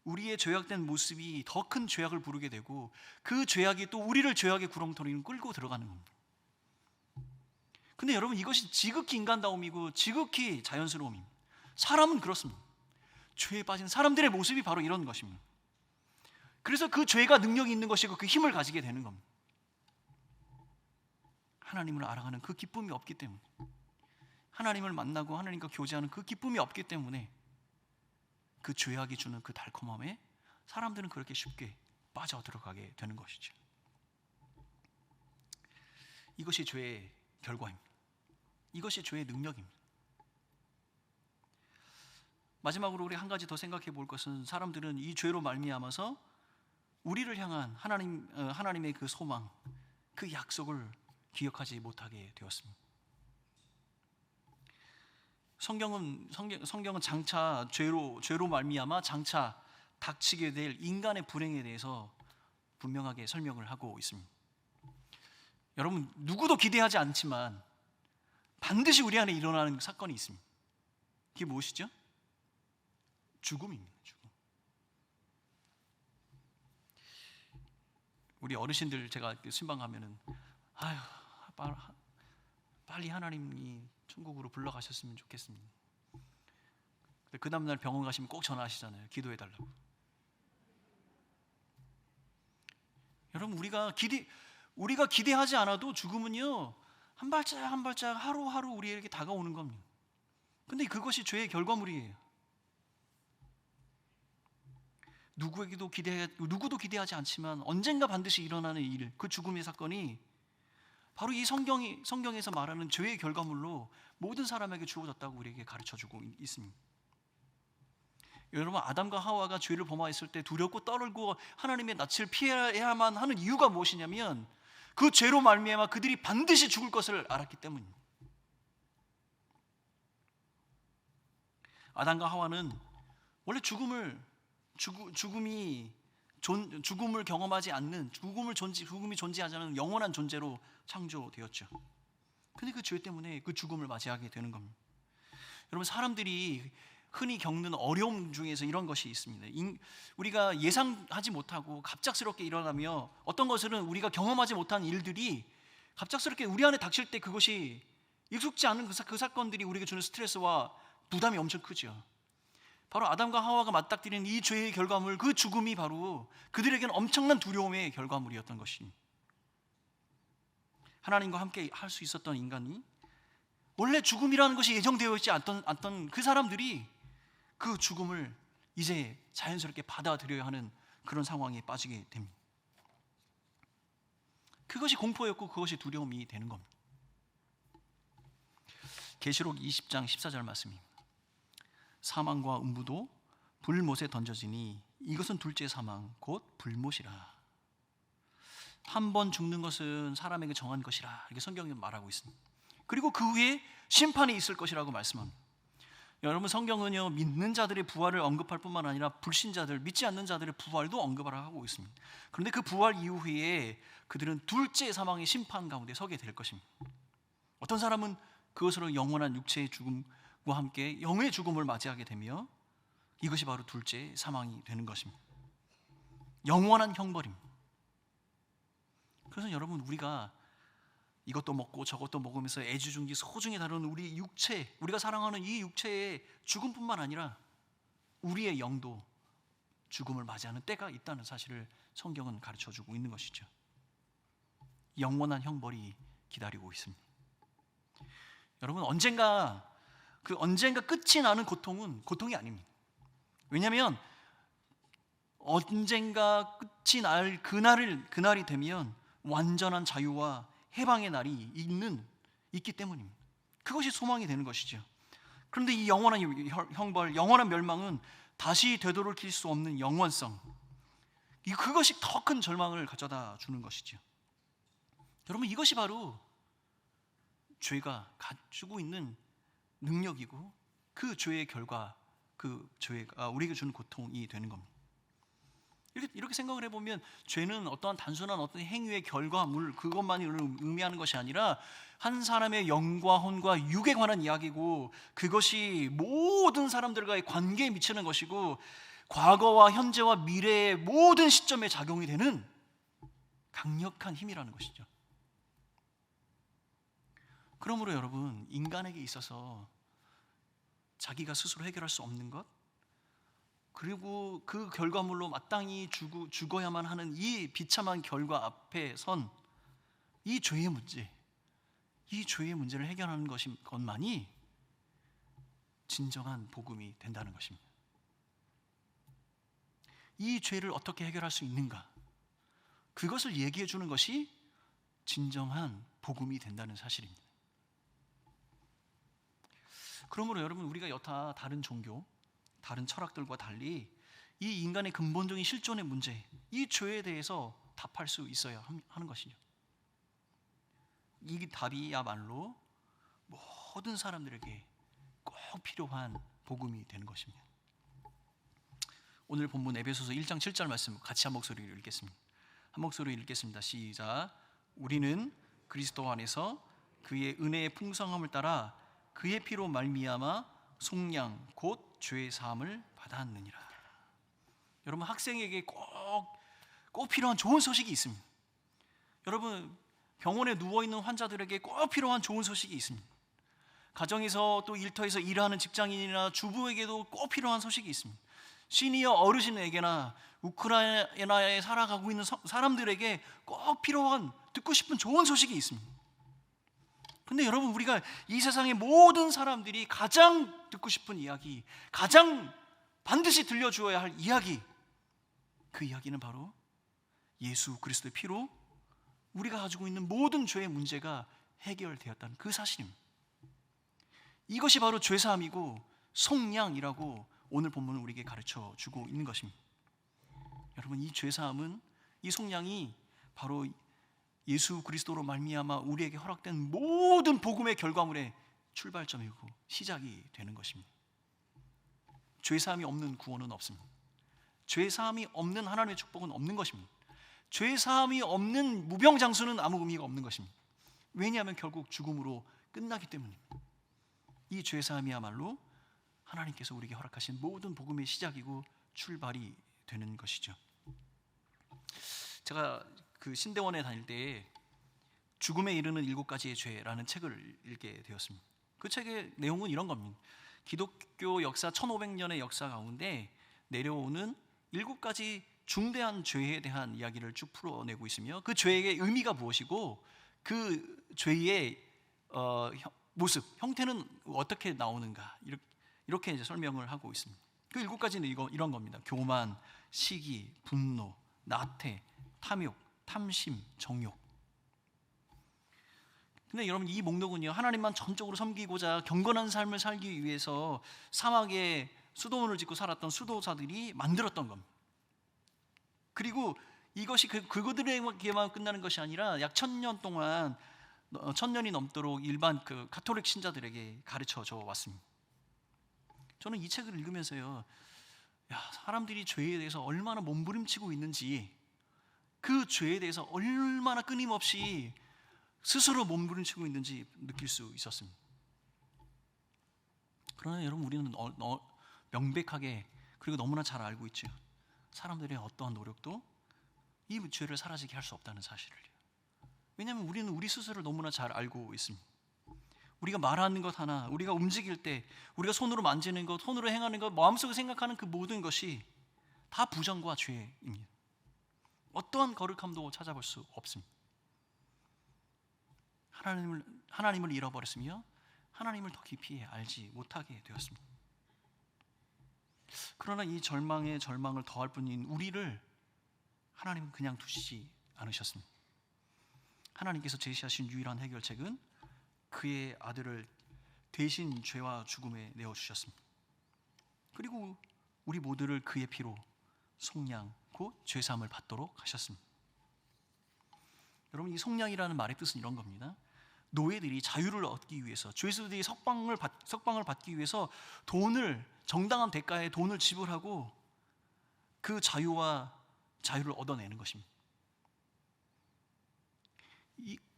우리의 죄악된 모습이 더 큰 죄악을 부르게 되고 그 죄악이 또 우리를 죄악의 구렁텅이로 끌고 들어가는 겁니다. 근데 여러분, 이것이 지극히 인간다움이고 지극히 자연스러움입니다. 사람은 그렇습니다. 죄에 빠진 사람들의 모습이 바로 이런 것입니다. 그래서 그 죄가 능력이 있는 것이고 그 힘을 가지게 되는 겁니다. 하나님을 알아가는 그 기쁨이 없기 때문에, 하나님을 만나고 하나님과 교제하는 그 기쁨이 없기 때문에 그 죄악이 주는 그 달콤함에 사람들은 그렇게 쉽게 빠져들어가게 되는 것이죠. 이것이 죄의 결과입니다. 이것이 죄의 능력입니다. 마지막으로 우리 한 가지 더 생각해 볼 것은, 사람들은 이 죄로 말미암아서 우리를 향한 하나님의 그 소망, 그 약속을 기억하지 못하게 되었습니다. 성경은 장차 죄로 말미암아 장차 닥치게 될 인간의 불행에 대해서 분명하게 설명을 하고 있습니다. 여러분, 누구도 기대하지 않지만 반드시 우리 안에 일어나는 사건이 있습니다. 그게 무엇이죠? 죽음입니다. 죽음. 우리 어르신들 제가 신방 가면은 아유, 빨리 하나님이 천국으로 불러가셨으면 좋겠습니다. 그 다음날 병원 가시면 꼭 전화하시잖아요. 기도해달라고. 여러분, 우리가 기대하지 않아도 죽음은요, 한 발짝 한 발짝 하루하루 우리에게 다가오는 겁니다. 근데 그것이 죄의 결과물이에요. 누구도 기대하지 않지만 언젠가 반드시 일어나는 일, 그 죽음의 사건이 바로 이 성경에서 말하는 죄의 결과물로 모든 사람에게 주어졌다고 우리에게 가르쳐주고 있습니다. 여러분, 아담과 하와가 죄를 범하였을 때 두렵고 떨고 하나님의 낯을 피해야만 하는 이유가 무엇이냐면 그 죄로 말미암아 그들이 반드시 죽을 것을 알았기 때문입니다. 아담과 하와는 원래 죽음을 경험하지 않는, 죽음이 존재하지 않는 영원한 존재로 창조되었죠. 근데 그 죄 때문에 그 죽음을 맞이하게 되는 겁니다. 여러분, 사람들이 흔히 겪는 어려움 중에서 이런 것이 있습니다. 우리가 예상하지 못하고 갑작스럽게 일어나며 어떤 것들은 우리가 경험하지 못한 일들이 갑작스럽게 우리 안에 닥칠 때 그것이 익숙지 않은 그 사건들이 우리에게 주는 스트레스와 부담이 엄청 크죠. 바로 아담과 하와가 맞닥뜨리는 이 죄의 결과물, 그 죽음이 바로 그들에게는 엄청난 두려움의 결과물이었던 것입니다. 하나님과 함께 할 수 있었던 인간이 원래 죽음이라는 것이 예정되어 있지 않던 그 사람들이 그 죽음을 이제 자연스럽게 받아들여야 하는 그런 상황에 빠지게 됩니다. 그것이 공포였고 그것이 두려움이 되는 겁니다. 계시록 20장 14절 말씀입니다. 사망과 음부도 불못에 던져지니 이것은 둘째 사망 곧 불못이라. 한 번 죽는 것은 사람에게 정한 것이라, 이렇게 성경이 말하고 있습니다. 그리고 그 후에 심판이 있을 것이라고 말씀합니다. 여러분, 성경은요, 믿는 자들의 부활을 언급할 뿐만 아니라 불신자들, 믿지 않는 자들의 부활도 언급을 하고 있습니다. 그런데 그 부활 이후에 그들은 둘째 사망의 심판 가운데 서게 될 것입니다. 어떤 사람은 그것으로 영원한 육체의 죽음과 함께 영의 죽음을 맞이하게 되며 이것이 바로 둘째 사망이 되는 것입니다. 영원한 형벌입니다. 그래서 여러분, 우리가 이것도 먹고 저것도 먹으면서 애지중지 소중히 다루는 우리 육체, 우리가 사랑하는 이 육체의 죽음뿐만 아니라 우리의 영도 죽음을 맞이하는 때가 있다는 사실을 성경은 가르쳐주고 있는 것이죠. 영원한 형벌이 기다리고 있습니다. 여러분, 언젠가 끝이 나는 고통은 고통이 아닙니다. 왜냐하면 언젠가 끝이 날 그날이 되면 완전한 자유와 해방의 날이 있기 때문입니다. 그것이 소망이 되는 것이죠. 그런데 이 영원한 형벌, 영원한 멸망은 다시 되돌이킬 수 없는 영원성, 그것이 더 큰 절망을 가져다 주는 것이죠. 여러분, 이것이 바로 죄가 가지고 있는 능력이고 그 죄의 결과, 그 죄가 우리에게 주는 고통이 되는 겁니다. 이렇게 생각을 해보면 죄는 어떠한 단순한 어떤 행위의 결과물, 그것만이 의미하는 것이 아니라 한 사람의 영과 혼과 육에 관한 이야기고, 그것이 모든 사람들과의 관계에 미치는 것이고, 과거와 현재와 미래의 모든 시점에 작용이 되는 강력한 힘이라는 것이죠. 그러므로 여러분, 인간에게 있어서 자기가 스스로 해결할 수 없는 것, 그리고 그 결과물로 마땅히 죽어야만 하는 이 비참한 결과 앞에 선 이 죄의 문제를 해결하는 것만이 진정한 복음이 된다는 것입니다. 이 죄를 어떻게 해결할 수 있는가, 그것을 얘기해 주는 것이 진정한 복음이 된다는 사실입니다. 그러므로 여러분, 우리가 여타 다른 종교, 다른 철학들과 달리 이 인간의 근본적인 실존의 문제, 이 죄에 대해서 답할 수 있어야 하는 것이죠. 이 답이야말로 모든 사람들에게 꼭 필요한 복음이 되는 것입니다. 오늘 본문 에베소서 1장 7절 말씀 같이 한 목소리로 읽겠습니다. 한 목소리로 읽겠습니다. 시작. 우리는 그리스도 안에서 그의 은혜의 풍성함을 따라 그의 피로 말미암아 속량 곧 죄의 사함을 받았느니라. 여러분, 학생에게 꼭 필요한 좋은 소식이 있습니다. 여러분, 병원에 누워있는 환자들에게 꼭 필요한 좋은 소식이 있습니다. 가정에서 또 일터에서 일하는 직장인이나 주부에게도 꼭 필요한 소식이 있습니다. 시니어 어르신에게나 우크라이나에 살아가고 있는 사람들에게 꼭 필요한 듣고 싶은 좋은 소식이 있습니다. 근데 여러분, 우리가 이 세상의 모든 사람들이 가장 듣고 싶은 이야기, 가장 반드시 들려주어야 할 이야기, 그 이야기는 바로 예수 그리스도의 피로 우리가 가지고 있는 모든 죄의 문제가 해결되었다는 그 사실입니다. 이것이 바로 죄사함이고 속량이라고 오늘 본문은 우리에게 가르쳐 주고 있는 것입니다. 여러분, 이 죄사함은, 이 속량이 바로 예수 그리스도로 말미암아 우리에게 허락된 모든 복음의 결과물의 출발점이고 시작이 되는 것입니다. 죄사함이 없는 구원은 없습니다. 죄사함이 없는 하나님의 축복은 없는 것입니다. 죄사함이 없는 무병장수는 아무 의미가 없는 것입니다. 왜냐하면 결국 죽음으로 끝나기 때문입니다. 이 죄사함이야말로 하나님께서 우리에게 허락하신 모든 복음의 시작이고 출발이 되는 것이죠. 제가 그 신대원에 다닐 때 죽음에 이르는 7가지의 죄라는 책을 읽게 되었습니다. 그 책의 내용은 이런 겁니다. 기독교 역사 1500년의 역사 가운데 내려오는 7가지 중대한 죄에 대한 이야기를 쭉 풀어내고 있으며, 그 죄의 의미가 무엇이고 그 죄의 모습, 형태는 어떻게 나오는가, 이렇게 이제 설명을 하고 있습니다. 그 7가지는 이런 겁니다. 교만, 시기, 분노, 나태, 탐욕, 탐심, 정욕. 근데 여러분, 이 목록은요, 하나님만 전적으로 섬기고자 경건한 삶을 살기 위해서 사막에 수도원을 짓고 살았던 수도사들이 만들었던 겁니다. 그리고 이것이 그들에게만 끝나는 것이 아니라 약 1000년 동안, 1000년이 넘도록 일반 그 가톨릭 신자들에게 가르쳐 줘 왔습니다. 저는 이 책을 읽으면서요, 사람들이 죄에 대해서 얼마나 몸부림치고 있는지, 그 죄에 대해서 얼마나 끊임없이 스스로 몸부림치고 있는지 느낄 수 있었습니다. 그러나 여러분, 우리는 명백하게, 그리고 너무나 잘 알고 있죠. 사람들의 어떠한 노력도 이 죄를 사라지게 할 수 없다는 사실을요. 왜냐하면 우리는 우리 스스로를 너무나 잘 알고 있습니다. 우리가 말하는 것 하나, 우리가 움직일 때, 우리가 손으로 만지는 것, 손으로 행하는 것, 마음속에 생각하는 그 모든 것이 다 부정과 죄입니다. 어떠한 거룩함도 찾아볼 수 없습니다. 하나님을 잃어버렸으며 하나님을 더 깊이 알지 못하게 되었습니다. 그러나 이 절망에 절망을 더할 뿐인 우리를 하나님은 그냥 두시지 않으셨습니다. 하나님께서 제시하신 유일한 해결책은 그의 아들을 대신 죄와 죽음에 내어주셨습니다. 그리고 우리 모두를 그의 피로 속량 곧 죄사함을 받도록 하셨습니다. 여러분, 이 속량이라는 말의 뜻은 이런 겁니다. 노예들이 자유를 얻기 위해서, 죄수들이 석방을 받기 위해서 정당한 대가의 돈을 지불하고 그 자유를 얻어내는 것입니다.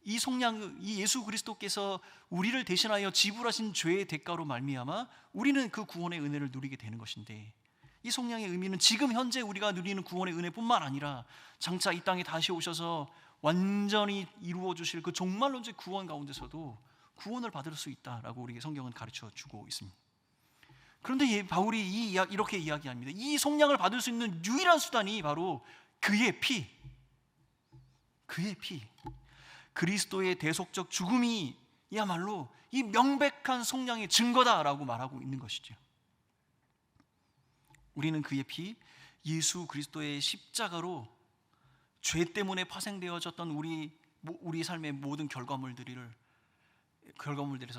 이 속량, 이 예수 그리스도께서 우리를 대신하여 지불하신 죄의 대가로 말미암아 우리는 그 구원의 은혜를 누리게 되는 것인데, 이 속량의 의미는 지금 현재 우리가 누리는 구원의 은혜뿐만 아니라 장차 이 땅에 다시 오셔서 완전히 이루어 주실 그 종말론적 구원 가운데서도 구원을 받을 수 있다라고 우리에게 성경은 가르쳐 주고 있습니다. 그런데 바울이 이렇게 이야기합니다. 이 속량을 받을 수 있는 유일한 수단이 바로 그의 피, 그리스도의 대속적 죽음이야말로 이 명백한 속량의 증거다라고 말하고 있는 것이죠. 우리는 그의 피, 예수 그리스도의 십자가로 죄 때문에 파생되어졌던 우리 삶의 모든 결과물들에서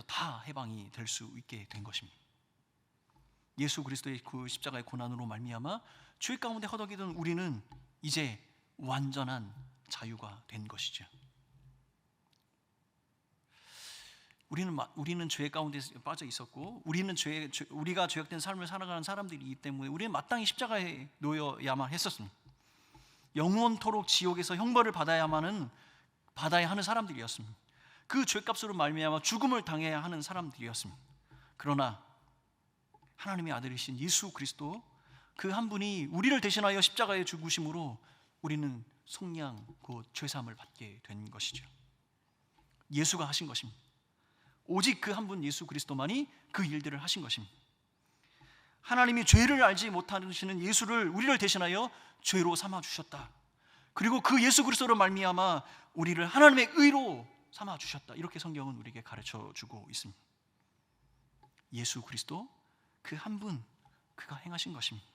다 해방이 될 수 있게 된 것입니다. 예수 그리스도의 그 십자가의 고난으로 말미암아 죄 가운데 허덕이던 우리는 이제 완전한 자유가 된 것이죠. 우리는 죄 가운데 빠져 있었고, 우리가 죄악된 삶을 살아가는 사람들이기 때문에 우리는 마땅히 십자가에 놓여야만 했었습니다. 영원토록 지옥에서 형벌을 받아야만은 받아야 하는 사람들이었습니다. 그 죄값으로 말미암아 죽음을 당해야 하는 사람들이었습니다. 그러나 하나님의 아들이신 예수 그리스도 그 한 분이 우리를 대신하여 십자가에 죽으심으로 우리는 속량 곧 죄사함을 받게 된 것이죠. 예수가 하신 것입니다. 오직 그 한 분 예수 그리스도만이 그 일들을 하신 것입니다. 하나님이 죄를 알지 못하시는 예수를 우리를 대신하여 죄로 삼아 주셨다. 그리고 그 예수 그리스도로 말미암아 우리를 하나님의 의로 삼아 주셨다. 이렇게 성경은 우리에게 가르쳐 주고 있습니다. 예수 그리스도 그 한 분, 그가 행하신 것입니다.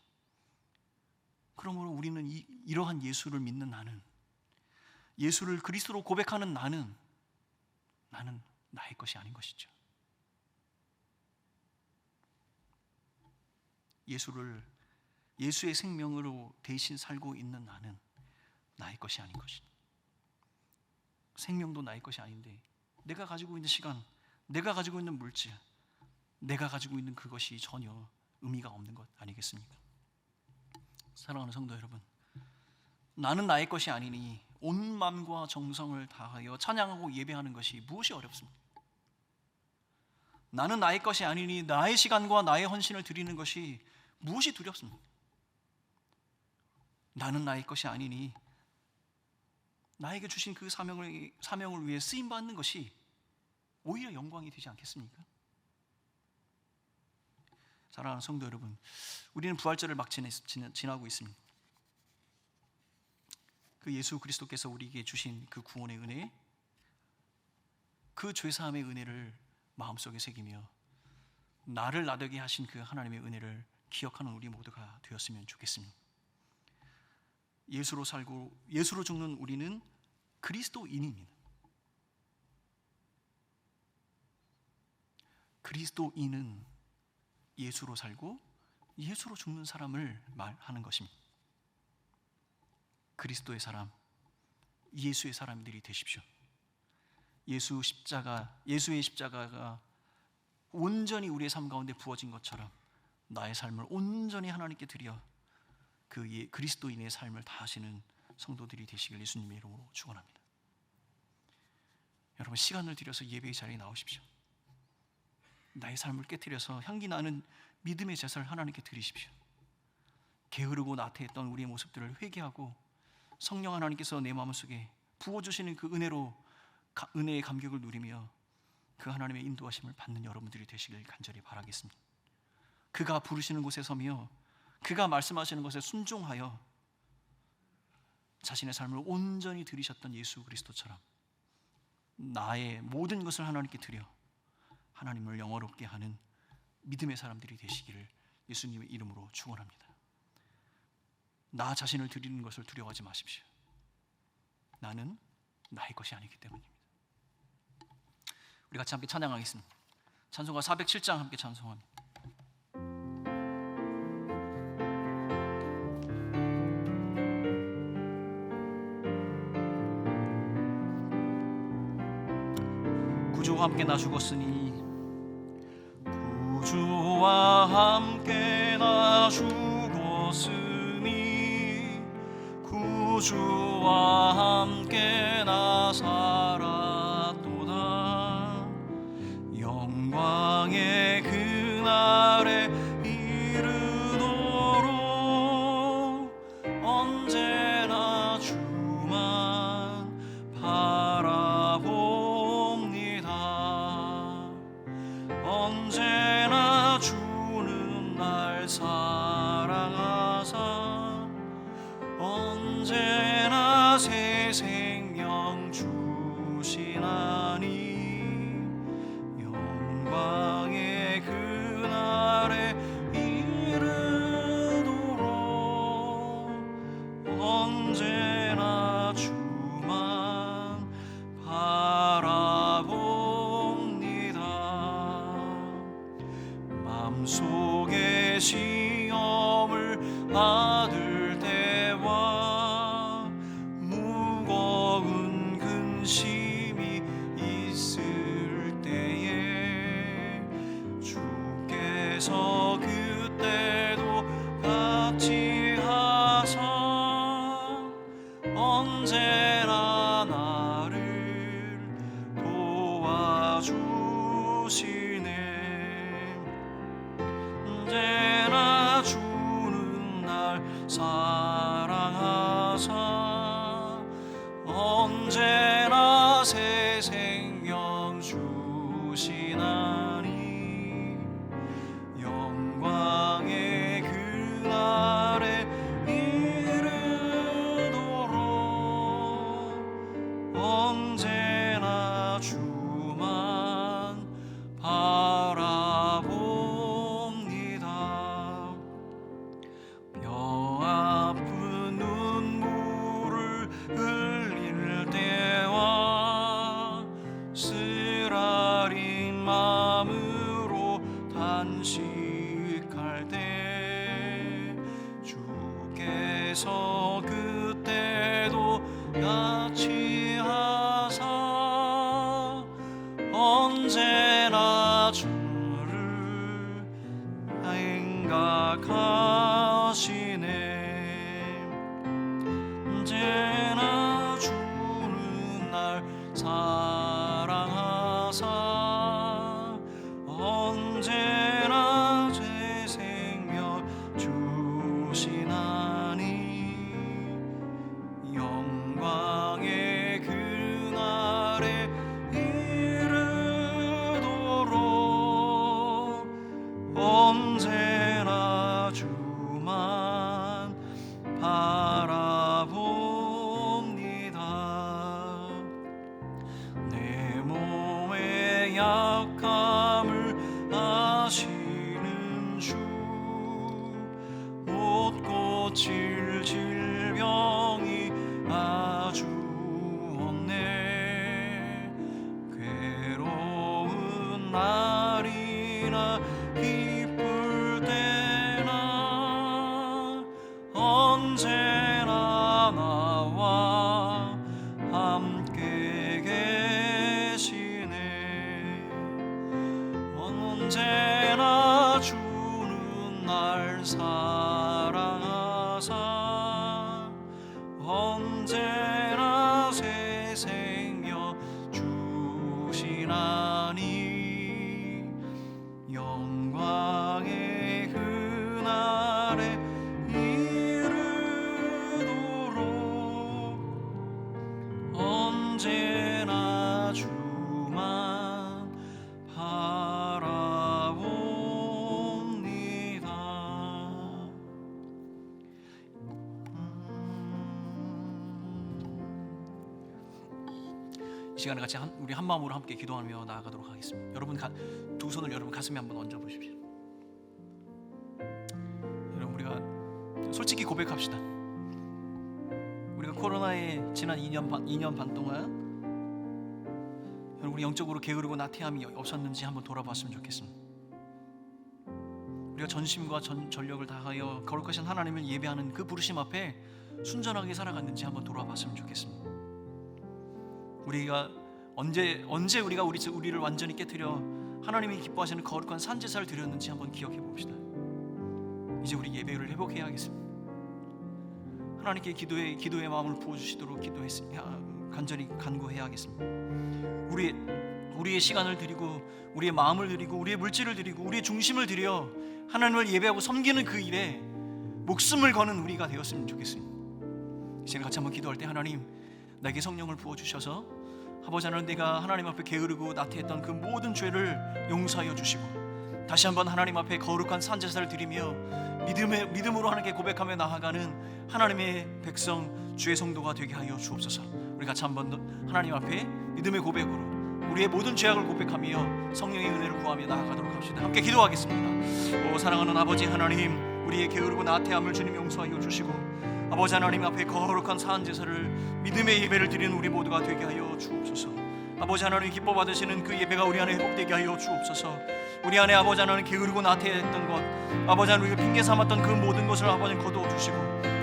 그러므로 우리는 이러한 예수를 믿는 나는, 예수를 그리스도로 고백하는 나는 나의 것이 아닌 것이죠. 예수의 생명으로 대신 살고 있는 나는 나의 것이 아닌 것이죠. 생명도 나의 것이 아닌데 내가 가지고 있는 시간, 내가 가지고 있는 물질, 내가 가지고 있는 그것이 전혀 의미가 없는 것 아니겠습니까? 사랑하는 성도 여러분, 나는 나의 것이 아니니 온 마음과 정성을 다하여 찬양하고 예배하는 것이 무엇이 어렵습니까? 나는 나의 것이 아니니 나의 시간과 나의 헌신을 드리는 것이 무엇이 두렵습니까? 나는 나의 것이 아니니 나에게 주신 그 사명을 위해 쓰임받는 것이 오히려 영광이 되지 않겠습니까? 사랑하는 성도 여러분, 우리는 부활절을 막 지나고 있습니다. 그 예수 그리스도께서 우리에게 주신 그 구원의 은혜, 그 죄사함의 은혜를 마음속에 새기며 나를 나되게 하신 그 하나님의 은혜를 기억하는 우리 모두가 되었으면 좋겠습니다. 예수로 살고 예수로 죽는 우리는 그리스도인입니다. 그리스도인은 예수로 살고 예수로 죽는 사람을 말하는 것입니다. 그리스도의 사람, 예수의 사람들이 되십시오. 예수의 십자가가 온전히 우리의 삶 가운데 부어진 것처럼 나의 삶을 온전히 하나님께 드려 그 그리스도인의 삶을 다하시는 성도들이 되시길 예수님의 이름으로 축원합니다. 여러분, 시간을 들여서 예배의 자리에 나오십시오. 나의 삶을 깨트려서 향기 나는 믿음의 제사를 하나님께 드리십시오. 게으르고 나태했던 우리의 모습들을 회개하고 성령 하나님께서 내 마음속에 부어주시는 그 은혜의 감격을 누리며 그 하나님의 인도하심을 받는 여러분들이 되시길 간절히 바라겠습니다. 그가 부르시는 곳에 서며 그가 말씀하시는 것에 순종하여 자신의 삶을 온전히 드리셨던 예수 그리스도처럼 나의 모든 것을 하나님께 드려 하나님을 영화롭게 하는 믿음의 사람들이 되시기를 예수님의 이름으로 축원합니다. 나 자신을 드리는 것을 두려워하지 마십시오. 나는 나의 것이 아니기 때문입니다. 우리 같이 함께 찬양하겠습니다. 찬송가 407장 함께 찬송합니다. 구주와 함께 나 죽었으니, 구주와 함께 나 죽었으니, 구주와 함께 나 살았도다. 영광의 그날에 이르도록 언제나 주만 바라봅니다. 언제나 주는 날 사랑하사 언제나 새 생명 주옵소서. 언제나 새 생명 주시나니 영광의 그날에 이르도록 언제나 주만 바라봅니다. 뼈 아픈 눈물을 흘릴 때와 쓰라린 마음으로 단식할 때 주께서 그때도 같이 하사 언제나 주를 생각하시네. 언제나 주는 날 사랑하사 언제나 제 생명 주시나니 영광의 그날에 이르도록 언제나 주만 바라봅니다. 내 몸의 약함을 아시는 주 못 고칠 질병이 아주 없네. 괴로운 날이나 기쁠 때나 언제나 나와 함께 계시네. 언제나 주는 날 사랑하사 언제나 새 생명 주시나니 영광의 그날에 이르도록 언제나 주만 바라봅니다. 이 시간에 같이 우리 한 마음으로 함께 기도하며 나아가도록 하겠습니다. 여러분 두 손을 여러분 가슴에 한번 얹어 보십시오. 여러분 우리가 솔직히 고백합시다. 우리가 코로나에 지난 2년 반 동안 여러분 우리 영적으로 게으르고 나태함이 없었는지 한번 돌아봤으면 좋겠습니다. 우리가 전심과 전력을 다하여 거룩하신 하나님을 예배하는 그 부르심 앞에 순전하게 살아갔는지 한번 돌아봤으면 좋겠습니다. 우리가 언제 우리가 우리를 완전히 깨트려 하나님이 기뻐하시는 거룩한 산제사를 드렸는지 한번 기억해 봅시다. 이제 우리 예배를 회복해야겠습니다. 하나님께 기도의 마음을 부어주시도록 간절히 간구해야겠습니다. 우리의 시간을 드리고 우리의 마음을 드리고 우리의 물질을 드리고 우리의 중심을 들여 하나님을 예배하고 섬기는 그 일에 목숨을 거는 우리가 되었으면 좋겠습니다. 이제 같이 한번 기도할 때 하나님 나에게 성령을 부어주셔서 아버지 하나님 내가 하나님 앞에 게으르고 나태했던 그 모든 죄를 용서하여 주시고 다시 한번 하나님 앞에 거룩한 산제사를 드리며 믿음으로 하나님께 고백하며 나아가는 하나님의 백성 주의 성도가 되게 하여 주옵소서. 우리 같이 한번 하나님 앞에 믿음의 고백으로 우리의 모든 죄악을 고백하며 성령의 은혜를 구하며 나아가도록 합시다. 함께 기도하겠습니다. 오 사랑하는 아버지 하나님, 우리의 게으르고 나태함을 주님 용서하여 주시고 아버지 하나님 앞에 거룩한 산제사를 믿음의 예배를 드리는 우리 모두가 되게 하여 주옵소서. 아버지 하나님 기뻐 받으시는 그 예배가 우리 안에 회복되게 하여 주옵소서. 우리 안에 아버지 하나님 게으르고 나태했던 것, 아버지 하나님 우리가 핑계 삼았던 그 모든 것을 아버지 거두어 주시고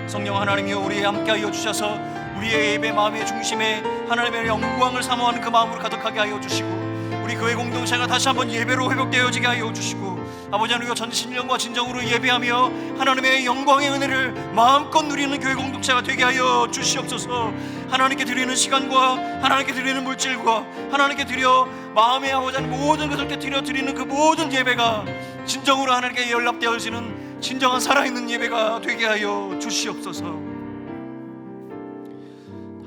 성령 하나님이여 우리에 함께 하여 주셔서 우리의 예배 마음의 중심에 하나님의 영광을 사모하는 그 마음으로 가득하게 하여 주시고 우리 교회 공동체가 다시 한번 예배로 회복되어지게 하여 주시고 아버지 하나님 전심령과 진정으로 예배하며 하나님의 영광의 은혜를 마음껏 누리는 교회 공동체가 되게 하여 주시옵소서. 하나님께 드리는 시간과 하나님께 드리는 물질과 하나님께 드려 마음의 아버지 하나님 모든 것을 드리는 그 모든 예배가 진정으로 하나님께 연락되어지는 진정한 살아있는 예배가 되게 하여 주시옵소서.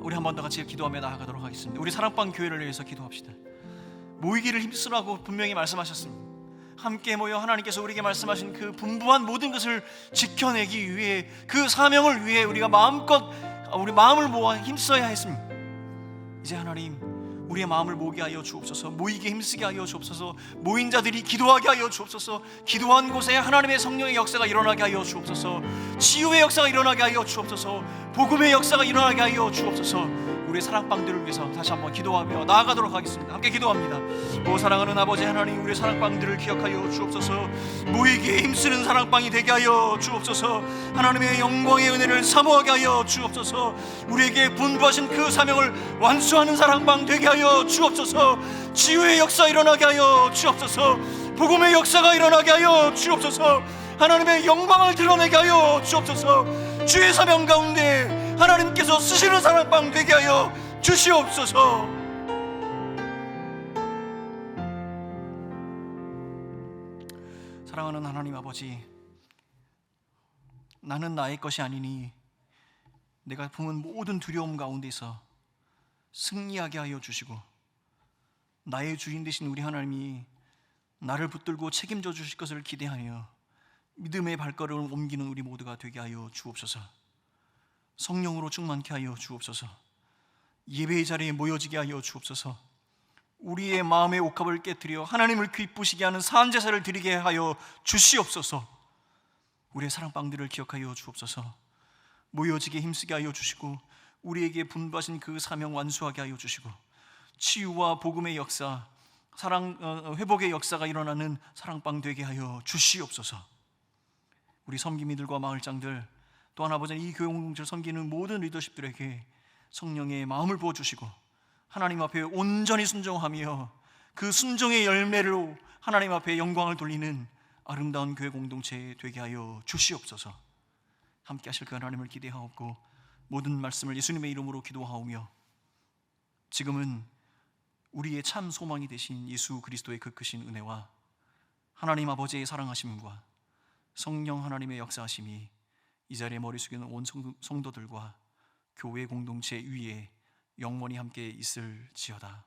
우리 한 번 더 같이 기도하며 나아가도록 하겠습니다. 우리 사랑방 교회를 위해서 기도합시다. 모이기를 힘쓰라고 분명히 말씀하셨습니다. 함께 모여 하나님께서 우리에게 말씀하신 그 분부한 모든 것을 지켜내기 위해, 그 사명을 위해 우리가 마음껏 우리 마음을 모아 힘써야 했습니다. 이제 하나님, 우리의 마음을 모으게 하여 주옵소서. 모이게 힘쓰게 하여 주옵소서. 모인 자들이 기도하게 하여 주옵소서. 기도한 곳에 하나님의 성령의 역사가 일어나게 하여 주옵소서. 치유의 역사가 일어나게 하여 주옵소서. 복음의 역사가 일어나게 하여 주옵소서. 우리 사랑방들을 위해서 다시 한번 기도하며 나아가도록 하겠습니다. 함께 기도합니다. 오 사랑하는 아버지 하나님, 우리 사랑방들을 기억하여 주옵소서. 모이기에 힘쓰는 사랑방이 되게 하여 주옵소서. 하나님의 영광의 은혜를 사모하게 하여 주옵소서. 우리에게 분부하신 그 사명을 완수하는 사랑방 되게 하여 주옵소서. 치유의 역사 일어나게 하여 주옵소서. 복음의 역사가 일어나게 하여 주옵소서. 하나님의 영광을 드러내게 하여 주옵소서. 주의 사명 가운데 하나님께서 쓰시는 사랑방 되게 하여 주시옵소서. 사랑하는 하나님 아버지, 나는 나의 것이 아니니 내가 품은 모든 두려움 가운데서 승리하게 하여 주시고, 나의 주인 되신 우리 하나님이 나를 붙들고 책임져 주실 것을 기대하며 믿음의 발걸음을 옮기는 우리 모두가 되게 하여 주옵소서. 성령으로 충만케 하여 주옵소서. 예배의 자리에 모여지게 하여 주옵소서. 우리의 마음의 옥합을 깨뜨려 하나님을 기쁘시게 하는 산제사를 드리게 하여 주시옵소서. 우리의 사랑방들을 기억하여 주옵소서. 모여지게 힘쓰게 하여 주시고, 우리에게 분부하신 그 사명 완수하게 하여 주시고, 치유와 복음의 역사, 사랑 회복의 역사가 일어나는 사랑방 되게 하여 주시옵소서. 우리 섬김이들과 마을장들, 또한 아버지 이 교회 공동체를 섬기는 모든 리더십들에게 성령의 마음을 부어주시고, 하나님 앞에 온전히 순종하며 그 순종의 열매로 하나님 앞에 영광을 돌리는 아름다운 교회 공동체 되게 하여 주시옵소서. 함께 하실 그 하나님을 기대하옵고, 모든 말씀을 예수님의 이름으로 기도하오며, 지금은 우리의 참 소망이 되신 예수 그리스도의 그 크신 은혜와 하나님 아버지의 사랑하심과 성령 하나님의 역사하심이 이 자리에 머리 숙이는 온 성도들과 교회 공동체 위에 영원히 함께 있을지어다.